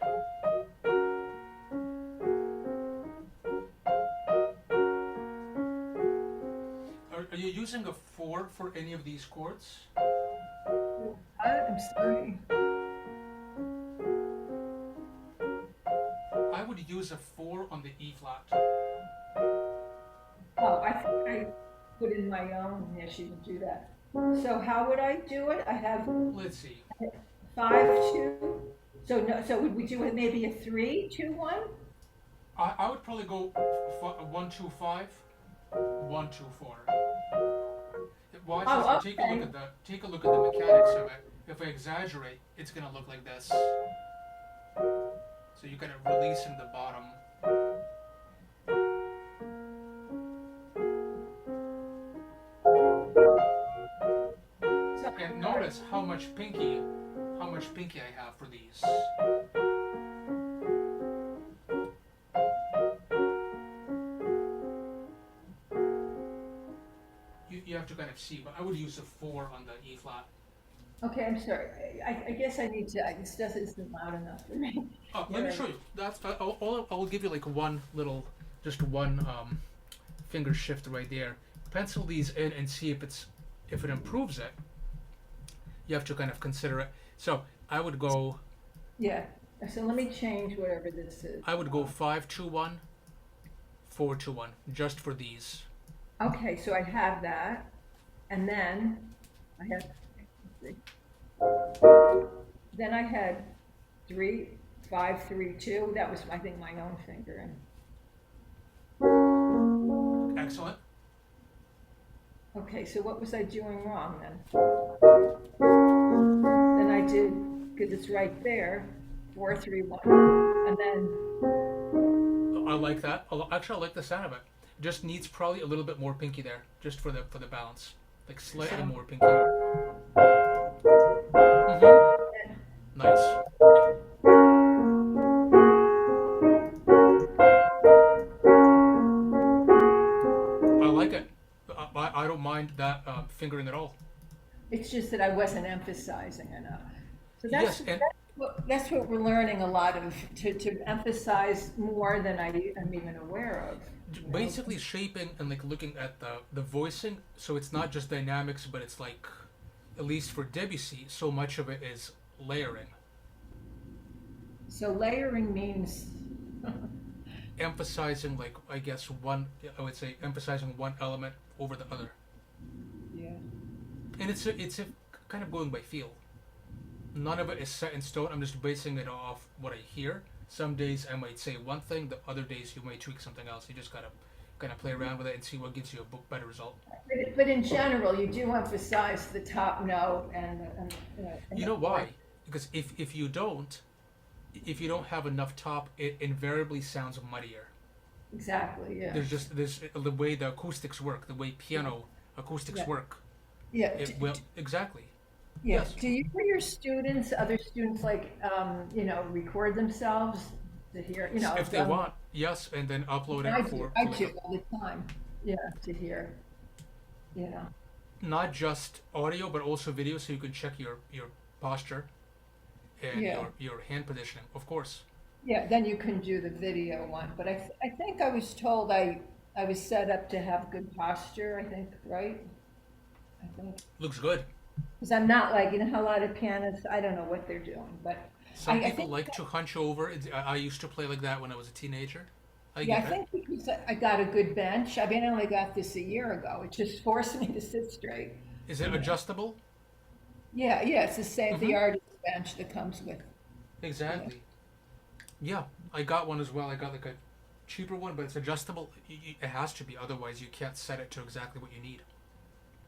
[SPEAKER 2] Are you using a four for any of these chords?
[SPEAKER 1] I'm sorry.
[SPEAKER 2] I would use a four on the E flat.
[SPEAKER 1] Oh, I think I put in my own. Yeah, she didn't do that. So how would I do it? I have
[SPEAKER 2] Let's see.
[SPEAKER 1] 5, 2. So no, so would we do it maybe a 3, 2, 1?
[SPEAKER 2] I would probably go 1, 2, 5, 1, 2, 4. Watch this.
[SPEAKER 1] Oh,
[SPEAKER 2] Take a look
[SPEAKER 1] okay.
[SPEAKER 2] at the mechanics of it. If I exaggerate, it's gonna look like this. So you're kind of releasing the bottom.
[SPEAKER 1] So
[SPEAKER 2] And notice how much pinky I have for these. You have to kind of see, but I would use a four on the E flat.
[SPEAKER 1] okay, I'm sorry. I guess I need to. This just isn't loud enough for me.
[SPEAKER 2] Let me
[SPEAKER 1] Here.
[SPEAKER 2] show you. That's I'll give you like one little, just one finger shift right there. Pencil these in and see if it improves it. You have to kind of consider it. So
[SPEAKER 1] Yeah. So let me change whatever this is.
[SPEAKER 2] I would go 5, 2, 1, 4, 2, 1, just for these.
[SPEAKER 1] Okay, so I have that, and then I have. Then I had 3, 5, 3, 2. That was, I think, my own finger.
[SPEAKER 2] Excellent.
[SPEAKER 1] Okay, so what was I doing wrong then? Then I did, because it's right there, 4, 3, 1, and then
[SPEAKER 2] I like that. Actually, I like the sound of it. Just needs probably a little bit more pinky there, just for the balance, like slightly
[SPEAKER 1] so
[SPEAKER 2] more pinky. Hmm. Nice. I like it. I don't mind that fingering at all.
[SPEAKER 1] it's just that I wasn't emphasizing enough. So
[SPEAKER 2] Yes, and
[SPEAKER 1] that's what we're learning a lot of, to emphasize more than I'm even aware of. You know?
[SPEAKER 2] basically shaping and like looking at the voicing, so it's not just dynamics, but it's like, at least for Debussy, so much of it is layering,
[SPEAKER 1] So layering means,
[SPEAKER 2] emphasizing like I guess one. I would say emphasizing one element over the other,
[SPEAKER 1] yeah.
[SPEAKER 2] and it's a kind of going by feel. None of it is set in stone. I'm just basing it off what I hear. Some days I might say one thing, the other days you might tweak something else. You just gotta kind of play around with it and see what gives you a better result.
[SPEAKER 1] But in general, you do emphasize the top note and
[SPEAKER 2] You
[SPEAKER 1] the
[SPEAKER 2] know
[SPEAKER 1] fourth.
[SPEAKER 2] why? Because if you don't have enough top, it invariably sounds muddier.
[SPEAKER 1] Exactly, yeah.
[SPEAKER 2] There's the way the acoustics work, the way piano acoustics
[SPEAKER 1] Yeah.
[SPEAKER 2] work.
[SPEAKER 1] Yeah.
[SPEAKER 2] It will exactly.
[SPEAKER 1] Yeah.
[SPEAKER 2] Yes.
[SPEAKER 1] Do you for your students, other students, like, record themselves to hear,
[SPEAKER 2] If they want, yes, and then upload
[SPEAKER 1] I
[SPEAKER 2] it
[SPEAKER 1] do,
[SPEAKER 2] for,
[SPEAKER 1] I
[SPEAKER 2] for like
[SPEAKER 1] do all the time. Yeah, to hear, you know.
[SPEAKER 2] not just audio but also video, so you can check your posture and
[SPEAKER 1] Yeah.
[SPEAKER 2] your hand positioning. Of course,
[SPEAKER 1] Yeah, then you can do the video one. But I think I was told I was set up to have good posture, I think, right? I think.
[SPEAKER 2] looks good.
[SPEAKER 1] Because I'm not like, how a lot of pianists, I don't know what they're doing, but
[SPEAKER 2] Some
[SPEAKER 1] I
[SPEAKER 2] people
[SPEAKER 1] think,
[SPEAKER 2] like to hunch over. I used to play like that when I was a teenager. I
[SPEAKER 1] yeah, I
[SPEAKER 2] get it.
[SPEAKER 1] think because I got a good bench. I mean, I only got this a year ago. It just forced me to sit straight,
[SPEAKER 2] Is it
[SPEAKER 1] you know.
[SPEAKER 2] adjustable?
[SPEAKER 1] Yeah, it's the same, the
[SPEAKER 2] Mm-hmm.
[SPEAKER 1] artist bench that comes with, yeah.
[SPEAKER 2] Exactly. Yeah, I got one as well. I got like a cheaper one, but it's adjustable. It has to be, otherwise you can't set it to exactly what you need.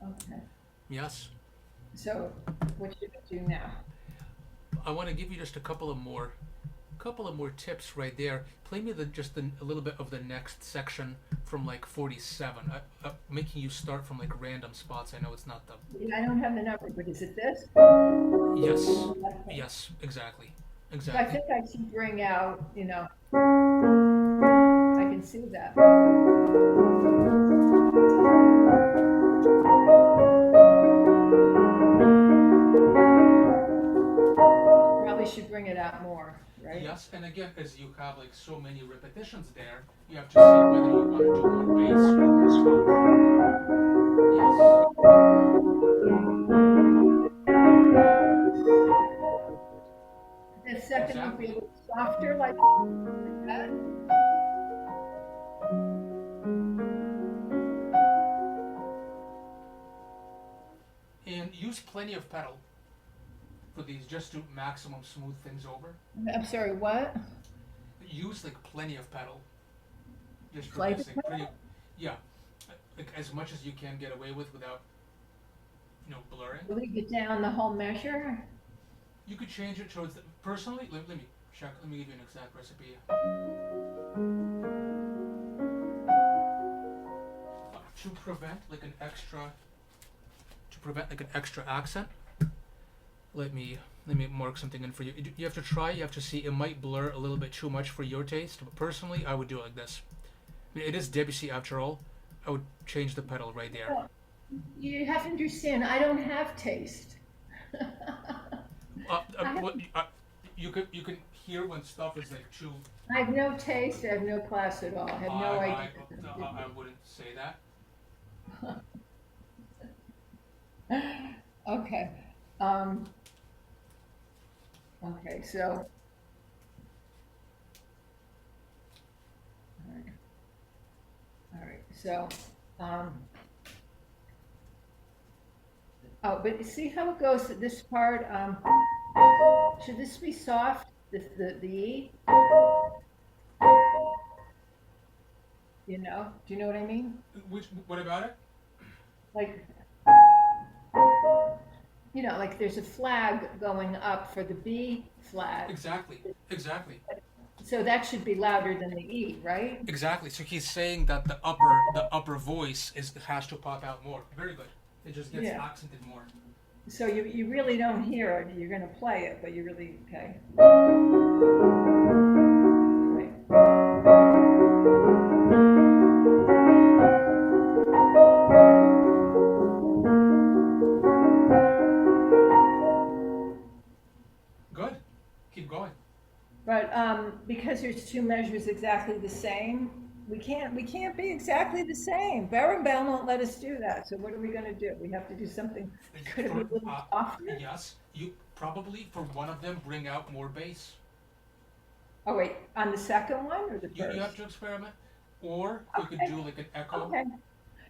[SPEAKER 1] Okay.
[SPEAKER 2] Yes.
[SPEAKER 1] So what should I do now?
[SPEAKER 2] I want to give you just a couple of more tips right there. Play me a little bit of the next section from like 47. Making you start from like random spots. I know it's not the.
[SPEAKER 1] Yeah, I don't have the number, but is it this?
[SPEAKER 2] Yes.
[SPEAKER 1] Okay.
[SPEAKER 2] Yes. Exactly.
[SPEAKER 1] So I
[SPEAKER 2] Exactly.
[SPEAKER 1] think I should bring out, I can see that. Probably should bring it out more, right?
[SPEAKER 2] Yes, and again, as you have like so many repetitions there, you have to see whether you want to do more bass or more smoke. Yes.
[SPEAKER 1] The second one be a
[SPEAKER 2] Exactly.
[SPEAKER 1] little softer, like that.
[SPEAKER 2] And use plenty of pedal for these just to maximum smooth things over.
[SPEAKER 1] I'm sorry, what?
[SPEAKER 2] Use like plenty of pedal just for
[SPEAKER 1] Play the
[SPEAKER 2] this like pretty,
[SPEAKER 1] pedal?
[SPEAKER 2] yeah, like as much as you can get away with without blurring.
[SPEAKER 1] Leave it down the whole measure?
[SPEAKER 2] You could change it towards personally. Let me check. Let me give you an exact recipe. To prevent like an extra to prevent like an extra accent. Let me mark something in for you. You have to try. You have to see. It might blur a little bit too much for your taste, but personally, I would do it like this. I mean, it is Debussy after all. I would change the pedal right there.
[SPEAKER 1] Well, you have to understand, I don't have taste. I have,
[SPEAKER 2] What you can hear when stuff is like too.
[SPEAKER 1] I have no taste, I have no class at all, I have no idea.
[SPEAKER 2] I wouldn't say that.
[SPEAKER 1] Okay. Um, okay, so, all right, all right, so, um, oh, but see how it goes, this part, should this be soft, the E, do you know what I mean?
[SPEAKER 2] Which what about it?
[SPEAKER 1] Like, like there's a flag going up for the B flat,
[SPEAKER 2] Exactly. Exactly.
[SPEAKER 1] so that should be louder than the E, right?
[SPEAKER 2] Exactly. So he's saying that the upper voice has to pop out more. Very good. It just gets
[SPEAKER 1] Yeah.
[SPEAKER 2] accented more.
[SPEAKER 1] So you really don't hear it. You're going to play it, but you really, okay. Right.
[SPEAKER 2] Good. Keep going.
[SPEAKER 1] But because there's two measures exactly the same, we can't be exactly the same. Barenboim won't let us do that. So what are we going to do? We have to do something. Could it be
[SPEAKER 2] For
[SPEAKER 1] a little softer?
[SPEAKER 2] yes, you probably for one of them bring out more bass.
[SPEAKER 1] Oh wait, on the second one or the
[SPEAKER 2] You
[SPEAKER 1] first?
[SPEAKER 2] have to experiment, or you could
[SPEAKER 1] Okay,
[SPEAKER 2] do like an echo.
[SPEAKER 1] okay.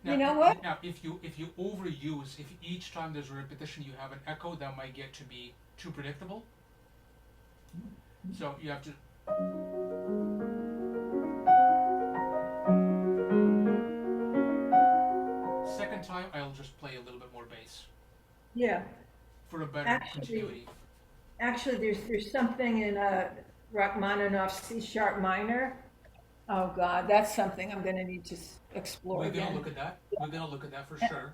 [SPEAKER 1] You
[SPEAKER 2] Now,
[SPEAKER 1] know what?
[SPEAKER 2] now if you overuse, if each time there's a repetition you have an echo, that might get to be too predictable. So you have to. Second time, I'll just play a little bit more bass
[SPEAKER 1] Yeah.
[SPEAKER 2] for a better
[SPEAKER 1] Actually,
[SPEAKER 2] continuity.
[SPEAKER 1] actually, there's something in Rachmaninoff's C sharp minor. Oh God, that's something I'm going to need to explore
[SPEAKER 2] We're gonna
[SPEAKER 1] again.
[SPEAKER 2] look at that. We're gonna look at that for sure.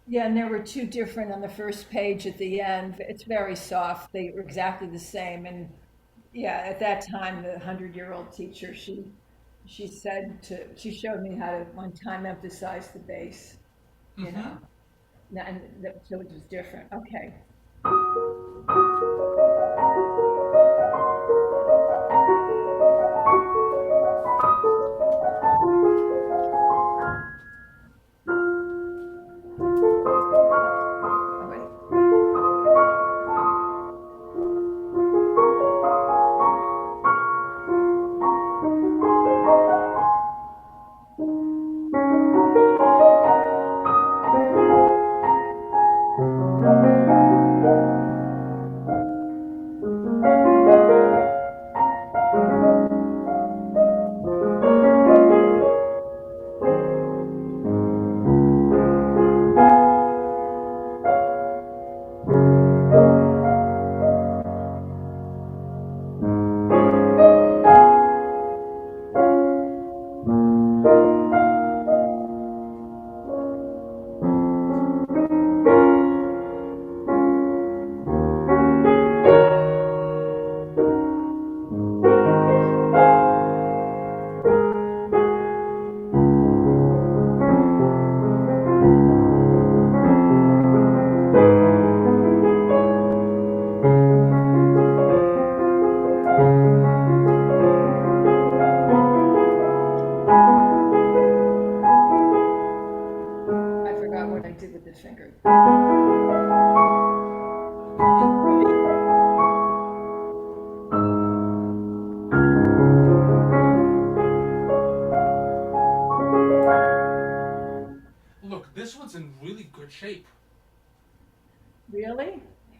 [SPEAKER 1] Yeah, and there were two different on the first page at the end. It's very soft. They were exactly the same. And yeah, at that time, the 100-year-old teacher, she showed me how to one time emphasize the bass, you
[SPEAKER 2] Mm-hmm.
[SPEAKER 1] know, and so it was different. Okay. Oh, wait.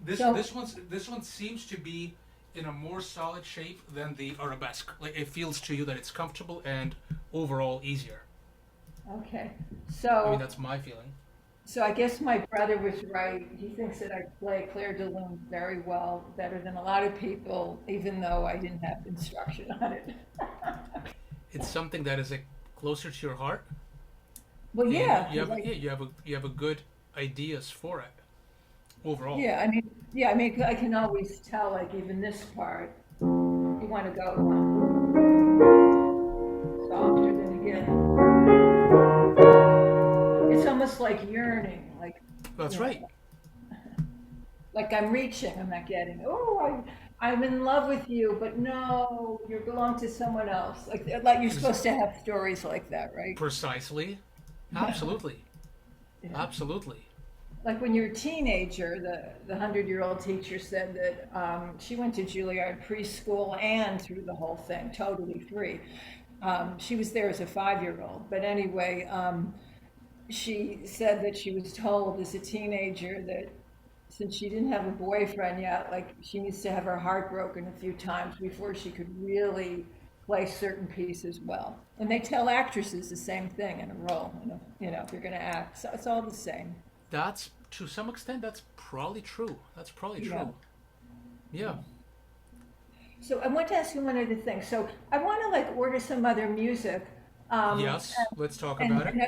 [SPEAKER 1] So,
[SPEAKER 2] This one seems to be in a more solid shape than the arabesque. Like it feels to you that it's comfortable and overall easier.
[SPEAKER 1] okay.
[SPEAKER 2] I mean,
[SPEAKER 1] So,
[SPEAKER 2] that's my feeling.
[SPEAKER 1] so I guess my brother was right. He thinks that I play Claire de Lune very well, better than a lot of people, even though I didn't have instruction on it.
[SPEAKER 2] It's something that is like closer to your heart,
[SPEAKER 1] Well,
[SPEAKER 2] and
[SPEAKER 1] yeah,
[SPEAKER 2] you
[SPEAKER 1] 'cause
[SPEAKER 2] have you have a good ideas for it overall.
[SPEAKER 1] yeah, I mean, I can always tell, like even this part, you want to go softer than again. It's almost like yearning,
[SPEAKER 2] That's
[SPEAKER 1] you
[SPEAKER 2] right.
[SPEAKER 1] know, like I'm reaching, I'm not getting. Oh, I'm in love with you, but no, you belong to someone else. Like you're
[SPEAKER 2] Ex-
[SPEAKER 1] supposed to have stories like that, right?
[SPEAKER 2] Precisely. Absolutely.
[SPEAKER 1] Yeah.
[SPEAKER 2] Absolutely.
[SPEAKER 1] Like when you're a teenager, the 100-year-old teacher said that she went to Juilliard preschool and through the whole thing, totally free. She was there as a 5-year-old, but anyway, she said that she was told as a teenager that since she didn't have a boyfriend yet, like she needs to have her heart broken a few times before she could really play certain pieces well. And they tell actresses the same thing in a role, if you're going to act. So it's all the same.
[SPEAKER 2] That's to some extent that's probably true. That's probably
[SPEAKER 1] Yeah.
[SPEAKER 2] true. Yeah.
[SPEAKER 1] So I want to ask you one other thing. So I want to like order some other music, um,
[SPEAKER 2] Yes. Let's talk
[SPEAKER 1] and
[SPEAKER 2] about it.
[SPEAKER 1] and,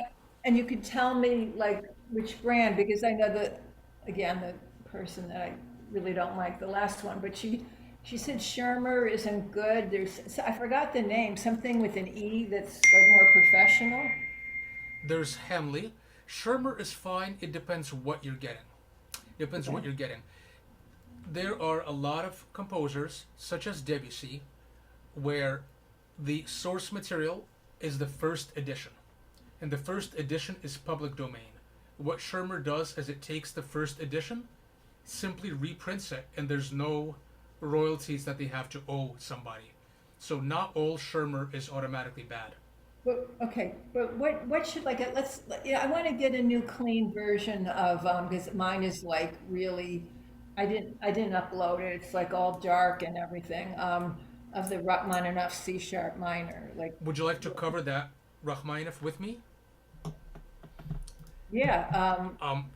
[SPEAKER 1] and you could tell me like which brand because I know that again the person that I really don't like the last one, but she said Shermer isn't good. I forgot the name, something with an E that's like more professional.
[SPEAKER 2] There's Hemley. Shermer is fine. It depends what you're getting. Depends
[SPEAKER 1] Okay.
[SPEAKER 2] what you're getting. There are a lot of composers, such as Debussy, where the source material is the first edition, and the first edition is public domain. What Shermer does is it takes the first edition, simply reprints it, and there's no royalties that they have to owe somebody. So not all Shermer is automatically bad.
[SPEAKER 1] But okay, but what should like yeah, I want to get a new clean version of because mine is like really I didn't upload it. It's like all dark and everything. Of the Rachmaninoff C sharp minor. Like
[SPEAKER 2] Would you like to cover that Rachmaninoff with me?
[SPEAKER 1] yeah,
[SPEAKER 2] Um,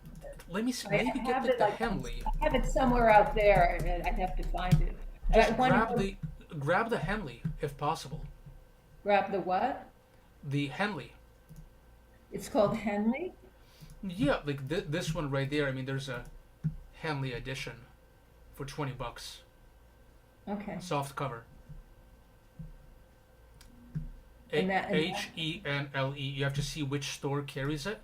[SPEAKER 2] let me
[SPEAKER 1] I
[SPEAKER 2] maybe get
[SPEAKER 1] have it
[SPEAKER 2] the
[SPEAKER 1] like
[SPEAKER 2] Hemley.
[SPEAKER 1] I have it somewhere out there. I'd have to find it. I
[SPEAKER 2] Just
[SPEAKER 1] want to know,
[SPEAKER 2] grab the Henley if possible.
[SPEAKER 1] grab the what?
[SPEAKER 2] The Henley.
[SPEAKER 1] It's called Henley.
[SPEAKER 2] Yeah, like this one right there. I mean, there's a Henley edition for $20.
[SPEAKER 1] Okay,
[SPEAKER 2] Soft cover.
[SPEAKER 1] and that
[SPEAKER 2] Henle. You have to see which store carries it,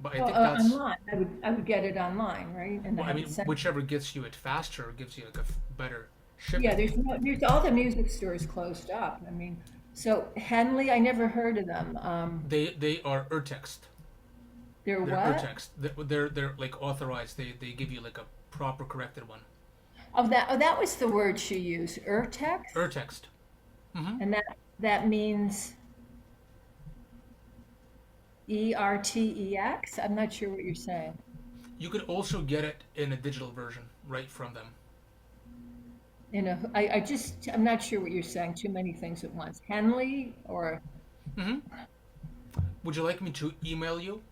[SPEAKER 2] but I
[SPEAKER 1] well,
[SPEAKER 2] think that's.
[SPEAKER 1] online. I would get it online, right? And
[SPEAKER 2] Well, I
[SPEAKER 1] have
[SPEAKER 2] mean,
[SPEAKER 1] it sent.
[SPEAKER 2] whichever gets you it faster gives you like a better
[SPEAKER 1] Yeah,
[SPEAKER 2] shipping.
[SPEAKER 1] there's all the music stores closed up. I mean, so Henley, I never heard of them.
[SPEAKER 2] They are Urtext.
[SPEAKER 1] They're
[SPEAKER 2] They're
[SPEAKER 1] what?
[SPEAKER 2] Urtext. They're like authorized. They give you like a proper corrected one.
[SPEAKER 1] Oh, that was the word she used, Urtex,
[SPEAKER 2] Urtext. Mm-hmm.
[SPEAKER 1] and that means Ertex. I'm not sure what you're saying.
[SPEAKER 2] You could also get it in a digital version right from them.
[SPEAKER 1] I'm not sure what you're saying. Too many things at once. Henley or
[SPEAKER 2] Mm-hmm. Would you like me to email you?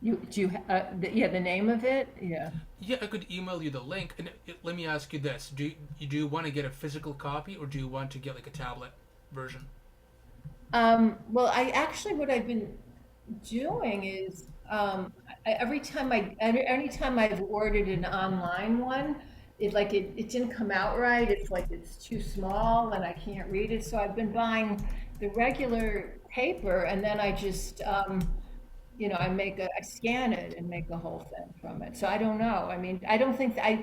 [SPEAKER 1] yeah, the name of it. Yeah.
[SPEAKER 2] Yeah, I could email you the link. And let me ask you this: do you want to get a physical copy, or do you want to get like a tablet version?
[SPEAKER 1] Well, I actually what I've been doing is anytime I've ordered an online one, it didn't come out right. It's like it's too small and I can't read it. So I've been buying the regular paper and then I just I scan it and make a whole thing from it. So I don't know. I mean, I don't think that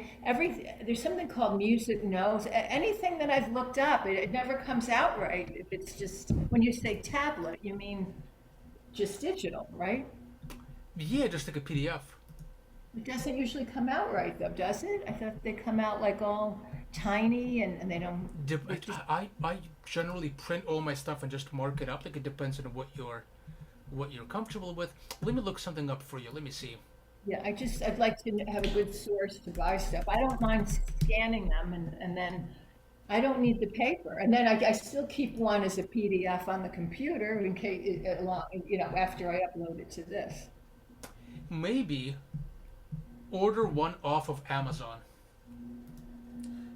[SPEAKER 1] there's something called Music Knows. Anything that I've looked up, it never comes out right. If it's just when you say tablet, you mean just digital, right?
[SPEAKER 2] Yeah, just like a PDF.
[SPEAKER 1] It doesn't usually come out right though, does it? I thought they come out like all tiny and they don't. It just
[SPEAKER 2] I generally print all my stuff and just mark it up. Like it depends on what you're comfortable with. Let me look something up for you. Let me see.
[SPEAKER 1] Yeah, I'd like to have a good source to buy stuff. I don't mind scanning them and then I don't need the paper. And then I still keep one as a PDF on the computer in case, after I upload it to this.
[SPEAKER 2] Maybe order one off of Amazon.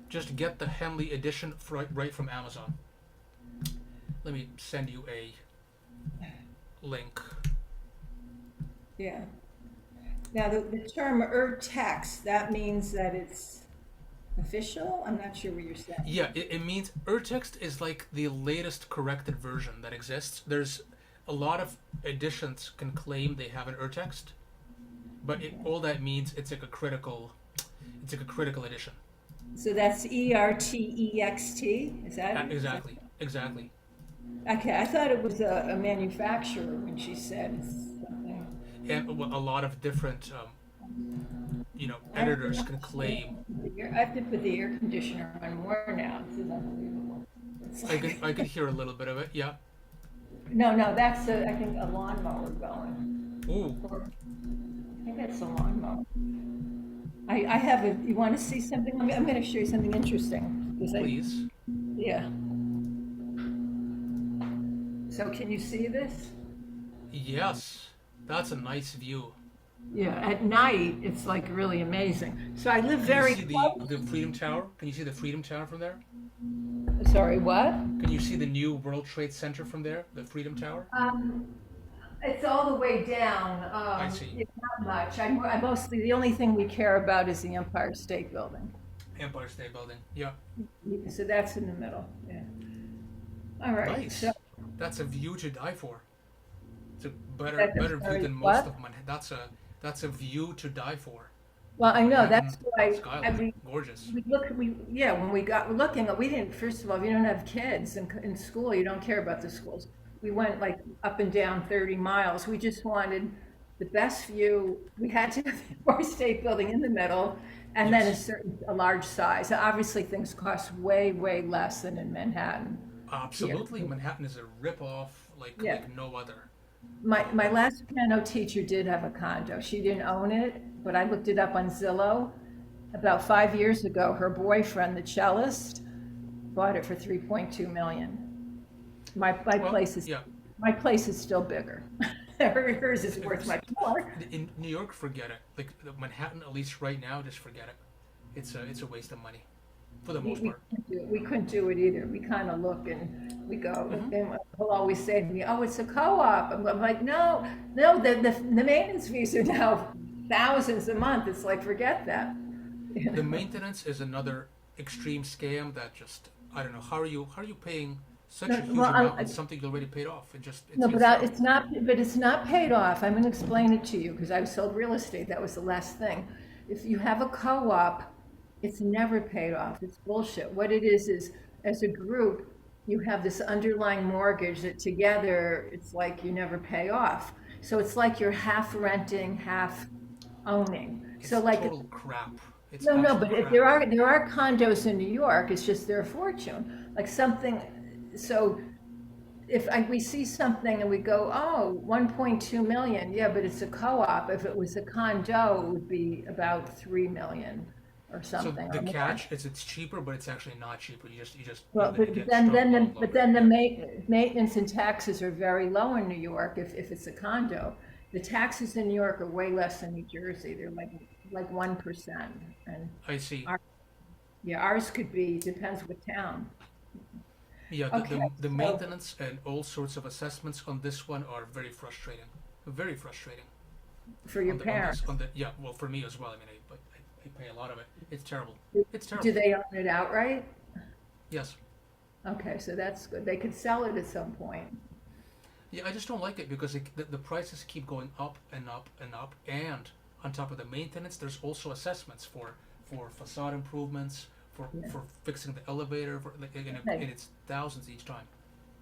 [SPEAKER 2] Just get the Henley edition right from Amazon. Let me send you a link.
[SPEAKER 1] Yeah. Now, the term text, that means that it's official? I'm not sure what you're saying.
[SPEAKER 2] Yeah, it means Urtext is like the latest corrected version that exists. There's a lot of editions can claim they have an Urtext, but all that means it's like a critical edition.
[SPEAKER 1] So that's ERTEXT? Is that it?
[SPEAKER 2] Exactly, exactly.
[SPEAKER 1] Okay, I thought it was a manufacturer when she said something.
[SPEAKER 2] And a lot of different, editors can claim.
[SPEAKER 1] I have to put the air conditioner on more now. This is unbelievable. It's
[SPEAKER 2] I
[SPEAKER 1] like,
[SPEAKER 2] could hear a little bit of it. Yeah.
[SPEAKER 1] no, that's I think a lawnmower going.
[SPEAKER 2] Ooh,
[SPEAKER 1] I think that's a lawnmower. I have a. You want to see something? I'm going to show you something interesting.
[SPEAKER 2] please.
[SPEAKER 1] Yeah. So can you see this?
[SPEAKER 2] Yes, that's a nice view.
[SPEAKER 1] Yeah. At night, it's like really amazing. So I live
[SPEAKER 2] Can you
[SPEAKER 1] very
[SPEAKER 2] see
[SPEAKER 1] close.
[SPEAKER 2] the Freedom Tower? Can you see the Freedom Tower from there?
[SPEAKER 1] Sorry, what?
[SPEAKER 2] Can you see the new World Trade Center from there? The Freedom Tower?
[SPEAKER 1] Um, it's all the way down.
[SPEAKER 2] I see.
[SPEAKER 1] It's not much. I mostly the only thing we care about is the Empire State Building.
[SPEAKER 2] Empire State Building. Yeah.
[SPEAKER 1] So that's in the middle. Yeah. All right. So
[SPEAKER 2] Nice. That's a view to die for. It's a
[SPEAKER 1] that's
[SPEAKER 2] better view
[SPEAKER 1] sorry,
[SPEAKER 2] than most
[SPEAKER 1] what?
[SPEAKER 2] of Manhattan. That's a view to die for.
[SPEAKER 1] Well, I know that's
[SPEAKER 2] Manhattan
[SPEAKER 1] why.
[SPEAKER 2] skyline, gorgeous.
[SPEAKER 1] We look. When we got looking, we didn't. First of all, if you don't have kids in school, you don't care about the schools. We went like up and down 30 miles. We just wanted the best view. We had to have the Empire State Building in the middle, and then
[SPEAKER 2] Yes,
[SPEAKER 1] a large size. Obviously, things cost way less than in Manhattan. Yeah.
[SPEAKER 2] absolutely. Manhattan is a rip-off
[SPEAKER 1] Yeah.
[SPEAKER 2] like no other.
[SPEAKER 1] My last piano teacher did have a condo. She didn't own it, but I looked it up on Zillow. About 5 years ago, her boyfriend, the cellist, bought it for 3.2 million. My
[SPEAKER 2] Well,
[SPEAKER 1] place is
[SPEAKER 2] yeah.
[SPEAKER 1] my place is still bigger. Hers is worth
[SPEAKER 2] It's,
[SPEAKER 1] much more.
[SPEAKER 2] in New York, forget it. Like Manhattan, at least right now, just forget it. It's a waste of money for the most part.
[SPEAKER 1] We couldn't do it either. We kind of look and we go,
[SPEAKER 2] Hmm.
[SPEAKER 1] and he'll always say to me, "Oh, it's a co-op." I'm like, "No, no, the maintenance fees are now thousands a month." It's like, forget that. You
[SPEAKER 2] The
[SPEAKER 1] know?
[SPEAKER 2] maintenance is another extreme scam that just I don't know how are you paying such
[SPEAKER 1] No,
[SPEAKER 2] a huge
[SPEAKER 1] well,
[SPEAKER 2] amount on something you already paid off?
[SPEAKER 1] no,
[SPEAKER 2] It's terrible.
[SPEAKER 1] it's not. But it's not paid off. I'm going to explain it to you because I've sold real estate. That was the last thing. If you have a co-op, it's never paid off. It's bullshit. What it is as a group, you have this underlying mortgage that together it's like you never pay off. So it's like you're half renting, half owning. So
[SPEAKER 2] It's
[SPEAKER 1] like
[SPEAKER 2] total crap. It's
[SPEAKER 1] no,
[SPEAKER 2] absolute
[SPEAKER 1] but if
[SPEAKER 2] crap.
[SPEAKER 1] there are condos in New York, it's just they're a fortune. Like something, so if we see something and we go, oh, 1.2 million, yeah, but it's a co-op. If it was a condo, it would be about 3 million or
[SPEAKER 2] So
[SPEAKER 1] something
[SPEAKER 2] the
[SPEAKER 1] or more.
[SPEAKER 2] catch is it's cheaper, but it's actually not cheaper. You're
[SPEAKER 1] Well,
[SPEAKER 2] gonna
[SPEAKER 1] but
[SPEAKER 2] get struck lower and lower.
[SPEAKER 1] then the
[SPEAKER 2] Yeah.
[SPEAKER 1] maintenance and taxes are very low in New York if it's a condo. The taxes in New York are way less than New Jersey. They're like 1%. And
[SPEAKER 2] I see.
[SPEAKER 1] our, yeah, ours could be, depends what town.
[SPEAKER 2] Yeah,
[SPEAKER 1] Okay,
[SPEAKER 2] the
[SPEAKER 1] so
[SPEAKER 2] maintenance and all sorts of assessments on this one are very frustrating. Very frustrating.
[SPEAKER 1] for your parents,
[SPEAKER 2] On the yeah, well for me as well. I mean, I pay a lot of it. It's terrible. It's
[SPEAKER 1] do
[SPEAKER 2] terrible.
[SPEAKER 1] they own it outright?
[SPEAKER 2] Yes.
[SPEAKER 1] Okay, so that's good. They could sell it at some point.
[SPEAKER 2] Yeah, I just don't like it because the prices keep going up and up and up, and on top of the maintenance, there's also assessments for facade improvements,
[SPEAKER 1] Yeah.
[SPEAKER 2] for fixing the elevator, and
[SPEAKER 1] Okay.
[SPEAKER 2] it's thousands each time.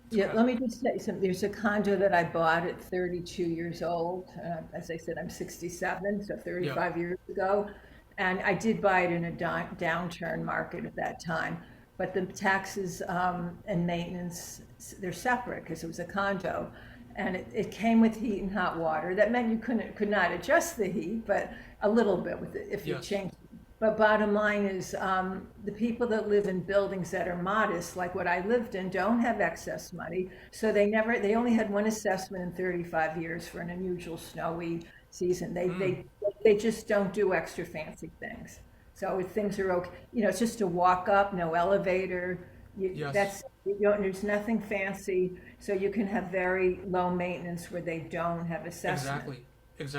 [SPEAKER 2] It's
[SPEAKER 1] Yeah,
[SPEAKER 2] crap.
[SPEAKER 1] let me just say something. There's a condo that I bought at 32 years old. As I said, I'm 67, so
[SPEAKER 2] Yeah.
[SPEAKER 1] 35 years ago. And I did buy it in a downturn market at that time. But the taxes and maintenance, they're separate because it was a condo. and it came with heat and hot water. That meant you could not adjust the heat, but a little bit with it if you
[SPEAKER 2] Yes.
[SPEAKER 1] changed. But bottom line is, the people that live in buildings that are modest, like what I lived in, don't have excess money. So they only had one assessment in 35 years for an unusual snowy season.
[SPEAKER 2] Mm.
[SPEAKER 1] They just don't do extra fancy things. So if things are okay, it's just a walk up, no elevator.
[SPEAKER 2] Yes.
[SPEAKER 1] There's nothing fancy. So you can have very low maintenance where they don't have assessment.
[SPEAKER 2] Exactly.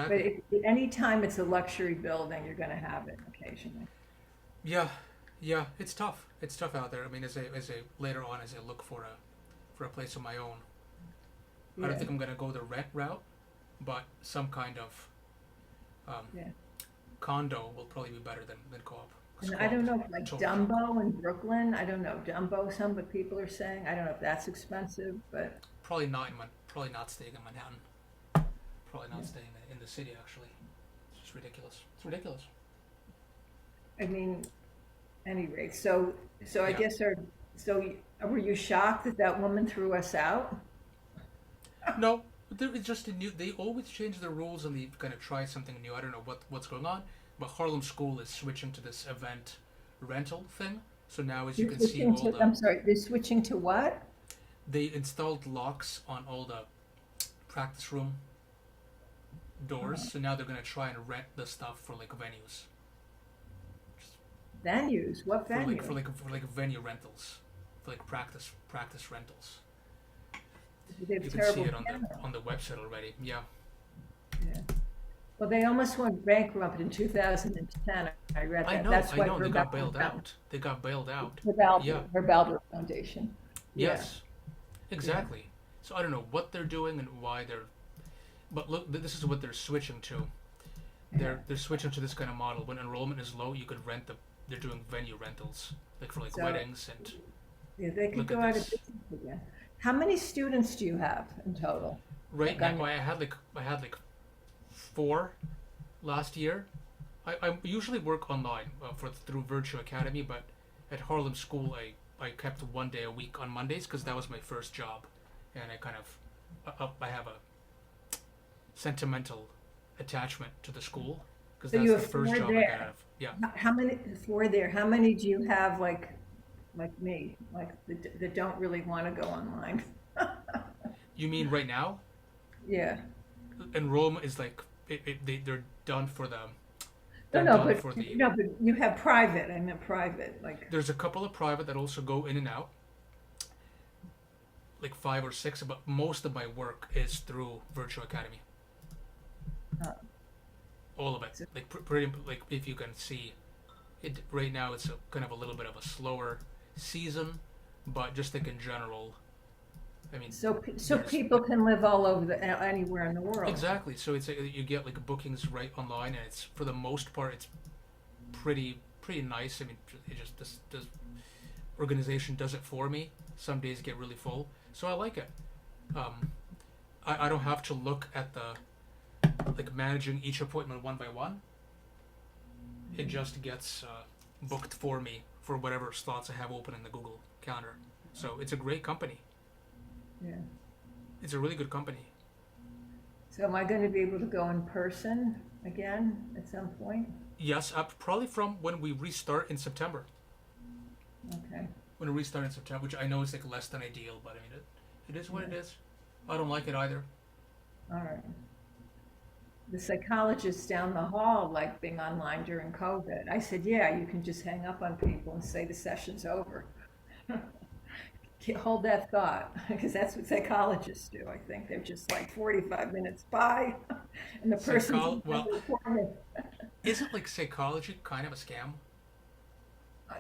[SPEAKER 1] But
[SPEAKER 2] Exactly.
[SPEAKER 1] anytime it's a luxury building, you're going to have it occasionally.
[SPEAKER 2] Yeah. Yeah. It's tough. It's tough out there. I mean, as I later on as I look for a place of my own, I don't
[SPEAKER 1] Yeah,
[SPEAKER 2] think I'm gonna go the rent route, but some kind of um,
[SPEAKER 1] yeah.
[SPEAKER 2] condo will probably be better than co-op. Because
[SPEAKER 1] And I
[SPEAKER 2] co-op
[SPEAKER 1] don't
[SPEAKER 2] is
[SPEAKER 1] know if like
[SPEAKER 2] totally junk.
[SPEAKER 1] Dumbo in Brooklyn, I don't know, Dumbo, some but people are saying, I don't know if that's expensive, but
[SPEAKER 2] Probably not staying in Manhattan. Probably not
[SPEAKER 1] yeah.
[SPEAKER 2] staying in the city. Actually, it's just ridiculous. It's ridiculous.
[SPEAKER 1] I mean, anyway, so I
[SPEAKER 2] Yeah.
[SPEAKER 1] guess were you shocked that that woman threw us out?
[SPEAKER 2] No, it's just a new. They always change the rules and they kind of try something new. I don't know what's going on, but Harlem School is switching to this event rental thing. So now, as you
[SPEAKER 1] They're
[SPEAKER 2] can see,
[SPEAKER 1] switching
[SPEAKER 2] all
[SPEAKER 1] to,
[SPEAKER 2] the
[SPEAKER 1] I'm sorry, they're switching to what?
[SPEAKER 2] they installed locks on all the practice room doors. So now they're gonna try and rent the stuff for like venues,
[SPEAKER 1] Venues, what venue?
[SPEAKER 2] for like venue rentals, for like practice rentals.
[SPEAKER 1] They
[SPEAKER 2] You
[SPEAKER 1] have
[SPEAKER 2] can see
[SPEAKER 1] terrible
[SPEAKER 2] it on
[SPEAKER 1] cameras.
[SPEAKER 2] the website already. Yeah.
[SPEAKER 1] Yeah. Well, they almost went bankrupt in 2010. I read that. That's
[SPEAKER 2] I
[SPEAKER 1] why
[SPEAKER 2] know. They got
[SPEAKER 1] Rebecca
[SPEAKER 2] bailed
[SPEAKER 1] found
[SPEAKER 2] out. They got bailed out. Yeah.
[SPEAKER 1] Her Balder Foundation. Yeah,
[SPEAKER 2] Yes.
[SPEAKER 1] yeah,
[SPEAKER 2] Exactly. So I don't know what they're doing and why they're. But look, this is what they're switching to.
[SPEAKER 1] yeah.
[SPEAKER 2] They're switching to this kind of model. When enrollment is low, you could rent the. They're doing venue rentals, like for like
[SPEAKER 1] So
[SPEAKER 2] weddings and.
[SPEAKER 1] yeah, they could
[SPEAKER 2] Look
[SPEAKER 1] go
[SPEAKER 2] at
[SPEAKER 1] out of
[SPEAKER 2] this.
[SPEAKER 1] business again. How many students do you have in total?
[SPEAKER 2] Right
[SPEAKER 1] Like
[SPEAKER 2] now,
[SPEAKER 1] on your,
[SPEAKER 2] I had like four last year. I usually work online for through Virtue Academy, but at Harlem School, I kept 1 day a week on Mondays because that was my first job, and I kind of I have a sentimental attachment to the school because
[SPEAKER 1] so you
[SPEAKER 2] that's the
[SPEAKER 1] have
[SPEAKER 2] first
[SPEAKER 1] four
[SPEAKER 2] job I got
[SPEAKER 1] there.
[SPEAKER 2] out of. Yeah,
[SPEAKER 1] How many four there? How many do you have like me, like that don't really want to go online?
[SPEAKER 2] you mean right now?
[SPEAKER 1] Yeah.
[SPEAKER 2] Enrollment is like they're done for the
[SPEAKER 1] No,
[SPEAKER 2] they're
[SPEAKER 1] no,
[SPEAKER 2] done
[SPEAKER 1] but
[SPEAKER 2] for the.
[SPEAKER 1] no, but you have private. I meant private. Like,
[SPEAKER 2] There's a couple of private that also go in and out, like five or six, but most of my work is through Virtual Academy.
[SPEAKER 1] uh,
[SPEAKER 2] All of it,
[SPEAKER 1] so,
[SPEAKER 2] like pretty, like if you can see, it right now it's kind of a little bit of a slower season, but just like in general, I mean,
[SPEAKER 1] so
[SPEAKER 2] there's
[SPEAKER 1] people can live all over anywhere in the world.
[SPEAKER 2] exactly. So it's you get like bookings right online, and it's for the most part it's pretty nice. I mean, it just this organization does it for me. Some days get really full, so I like it. Um, I don't have to look at the like managing each appointment one by one. It just gets booked for me for whatever slots I have open in the Google Calendar. So it's a great company.
[SPEAKER 1] Yeah.
[SPEAKER 2] It's a really good company.
[SPEAKER 1] So am I going to be able to go in person again at some point?
[SPEAKER 2] Yes, probably from when we restart in September.
[SPEAKER 1] Okay.
[SPEAKER 2] When we restart in September, which I know is like less than ideal, but I mean it is what
[SPEAKER 1] Yeah.
[SPEAKER 2] it is. I don't like it either.
[SPEAKER 1] All right. The psychologist down the hall liked being online during COVID. I said, yeah, you can just hang up on people and say the session's over. Hold that thought, because that's what psychologists do. I think they're just like 45 minutes by, and the person's in
[SPEAKER 2] Well,
[SPEAKER 1] the corner.
[SPEAKER 2] isn't like psychology kind of a scam?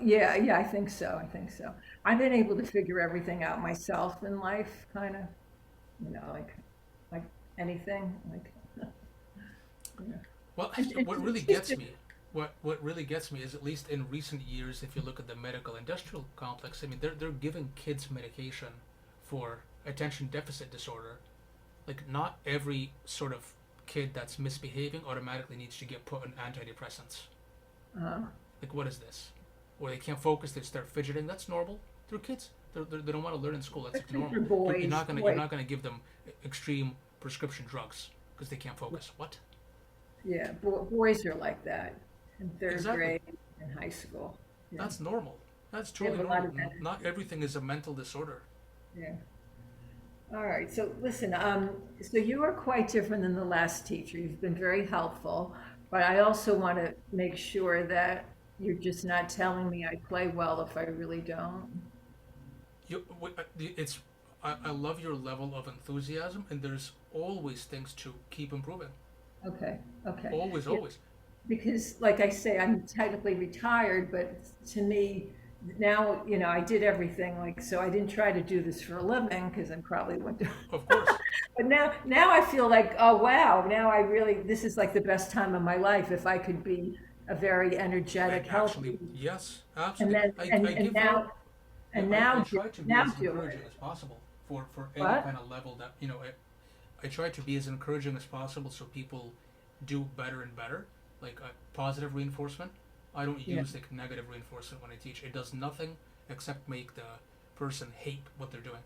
[SPEAKER 1] Yeah, yeah, I think so. I think so. I've been able to figure everything out myself in life, kind of, like anything, like, yeah.
[SPEAKER 2] Well, what really
[SPEAKER 1] It's just,
[SPEAKER 2] gets me, what really gets me is at least in recent years, if you look at the medical industrial complex, I mean they're giving kids medication for attention deficit disorder. Like not every sort of kid that's misbehaving automatically needs to get put on antidepressants.
[SPEAKER 1] uh,
[SPEAKER 2] Like what is this? Or they can't focus, they start fidgeting. That's normal. They're kids. They don't want to learn in school. That's like
[SPEAKER 1] Especially
[SPEAKER 2] normal.
[SPEAKER 1] for boys.
[SPEAKER 2] You're not gonna give them extreme prescription drugs because they can't focus. What?
[SPEAKER 1] Yeah, boys are like that in third
[SPEAKER 2] Exactly.
[SPEAKER 1] grade and high school. Yeah,
[SPEAKER 2] That's normal. That's
[SPEAKER 1] they have
[SPEAKER 2] totally
[SPEAKER 1] a lot
[SPEAKER 2] normal.
[SPEAKER 1] of that.
[SPEAKER 2] Not everything is a mental disorder.
[SPEAKER 1] Yeah. All right. So listen, so you are quite different than the last teacher. You've been very helpful, but I also want to make sure that you're just not telling me I play well if I really don't.
[SPEAKER 2] It's. I love your level of enthusiasm, and there's always things to keep improving.
[SPEAKER 1] Okay. Okay.
[SPEAKER 2] Always,
[SPEAKER 1] Yeah,
[SPEAKER 2] always.
[SPEAKER 1] because like I say, I'm technically retired, but to me now, I did everything like so. I didn't try to do this for a living because I probably wouldn't do.
[SPEAKER 2] Of course.
[SPEAKER 1] But now I feel like, oh wow, now I really this is like the best time of my life if I could be a very energetic,
[SPEAKER 2] Actually,
[SPEAKER 1] healthy,
[SPEAKER 2] yes,
[SPEAKER 1] and
[SPEAKER 2] absolutely.
[SPEAKER 1] then
[SPEAKER 2] I give out. Yeah, I try to be
[SPEAKER 1] now
[SPEAKER 2] as
[SPEAKER 1] do it.
[SPEAKER 2] encouraging as possible for any
[SPEAKER 1] What?
[SPEAKER 2] kind of level that I try to be as encouraging as possible so people do better and better. Like positive reinforcement. I don't
[SPEAKER 1] Yeah.
[SPEAKER 2] use like negative reinforcement when I teach. It does nothing except make the person hate what they're doing.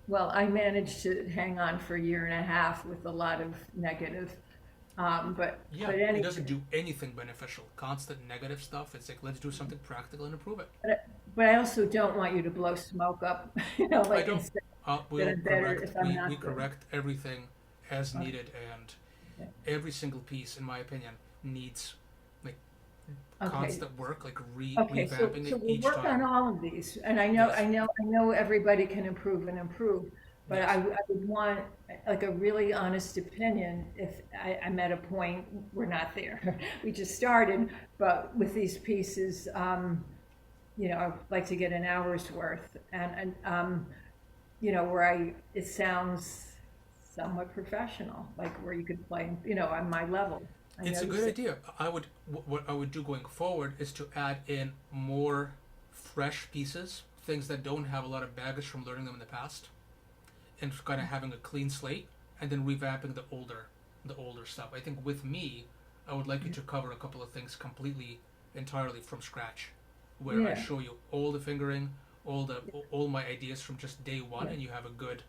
[SPEAKER 1] Well, I managed to hang on for a year and a half with a lot of negative,
[SPEAKER 2] Yeah,
[SPEAKER 1] but
[SPEAKER 2] it
[SPEAKER 1] anyway,
[SPEAKER 2] doesn't do anything beneficial. Constant negative stuff. It's like let's do something practical and improve it.
[SPEAKER 1] but I also don't want you to blow smoke up,
[SPEAKER 2] I
[SPEAKER 1] like and
[SPEAKER 2] don't.
[SPEAKER 1] say that
[SPEAKER 2] We'll
[SPEAKER 1] I'm better
[SPEAKER 2] correct.
[SPEAKER 1] if I'm
[SPEAKER 2] We
[SPEAKER 1] not good.
[SPEAKER 2] correct everything as
[SPEAKER 1] Okay.
[SPEAKER 2] needed, and
[SPEAKER 1] Yeah.
[SPEAKER 2] every single piece, in my opinion, needs like
[SPEAKER 1] Okay.
[SPEAKER 2] constant work, like
[SPEAKER 1] Okay,
[SPEAKER 2] revamping
[SPEAKER 1] so
[SPEAKER 2] it
[SPEAKER 1] we'll
[SPEAKER 2] each
[SPEAKER 1] work on
[SPEAKER 2] time.
[SPEAKER 1] all of these, and I know,
[SPEAKER 2] Yes.
[SPEAKER 1] I know everybody can improve and improve, but
[SPEAKER 2] Yes.
[SPEAKER 1] I would want like a really honest opinion if I'm at a point, we're not there. We just started, but with these pieces, I'd like to get an hour's worth, where it sounds somewhat professional, like where you could play, on my level. I know
[SPEAKER 2] It's a
[SPEAKER 1] you
[SPEAKER 2] good
[SPEAKER 1] said,
[SPEAKER 2] idea. What I would do going forward is to add in more fresh pieces, things that don't have a lot of baggage from learning them in the past, and kind of having a clean slate, and then revamping the older stuff. I think with me, I would like you to cover a couple of things completely, entirely from scratch, where I
[SPEAKER 1] yeah,
[SPEAKER 2] show you all the fingering, all my ideas from just day one,
[SPEAKER 1] yeah.
[SPEAKER 2] and you have a good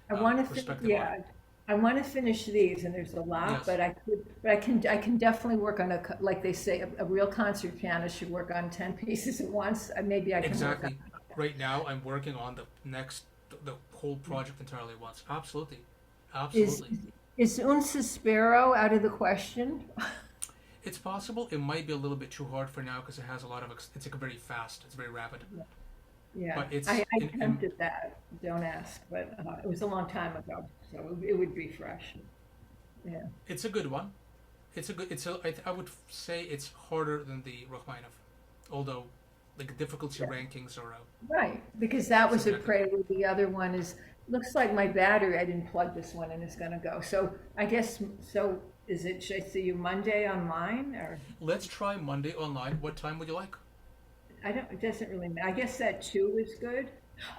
[SPEAKER 1] I want
[SPEAKER 2] perspective on it.
[SPEAKER 1] yeah, I want to finish these, and there's a lot,
[SPEAKER 2] Yes,
[SPEAKER 1] but I can definitely work on like they say, a real concert pianist should work on 10 pieces at once. Maybe I can work on.
[SPEAKER 2] exactly. Right now, I'm working on the whole project entirely at once. Absolutely,
[SPEAKER 1] Is
[SPEAKER 2] absolutely.
[SPEAKER 1] is Un Suspiro out of the question?
[SPEAKER 2] It's possible. It might be a little bit too hard for now because it has a lot of. It's like very fast. It's very rapid.
[SPEAKER 1] Yeah,
[SPEAKER 2] But it's
[SPEAKER 1] I
[SPEAKER 2] in
[SPEAKER 1] attempted that. Don't ask, but it was a long time ago, so it would be fresh. Yeah.
[SPEAKER 2] it's a good one. It's a good. I would say it's harder than the Rachmaninoff, although like difficulty
[SPEAKER 1] Yeah.
[SPEAKER 2] rankings are
[SPEAKER 1] Right, because that was a
[SPEAKER 2] subjective.
[SPEAKER 1] prelude. The other one is, looks like my battery, I didn't plug this one and it's gonna go. So I guess, so is it, should I see you Monday online or,
[SPEAKER 2] Let's try Monday online. What time would you like?
[SPEAKER 1] I don't, it doesn't really matter. I guess that 2 is good.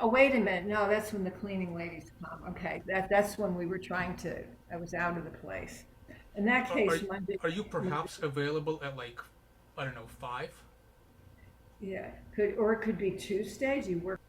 [SPEAKER 1] Oh, wait a minute. No, that's when the cleaning ladies come. Okay, that's when we were trying to, I was out of the place. In that
[SPEAKER 2] Are are,
[SPEAKER 1] case, Monday,
[SPEAKER 2] are you
[SPEAKER 1] Monday,
[SPEAKER 2] perhaps available at like I don't know 5?
[SPEAKER 1] yeah, or it could be Tuesday. Do you work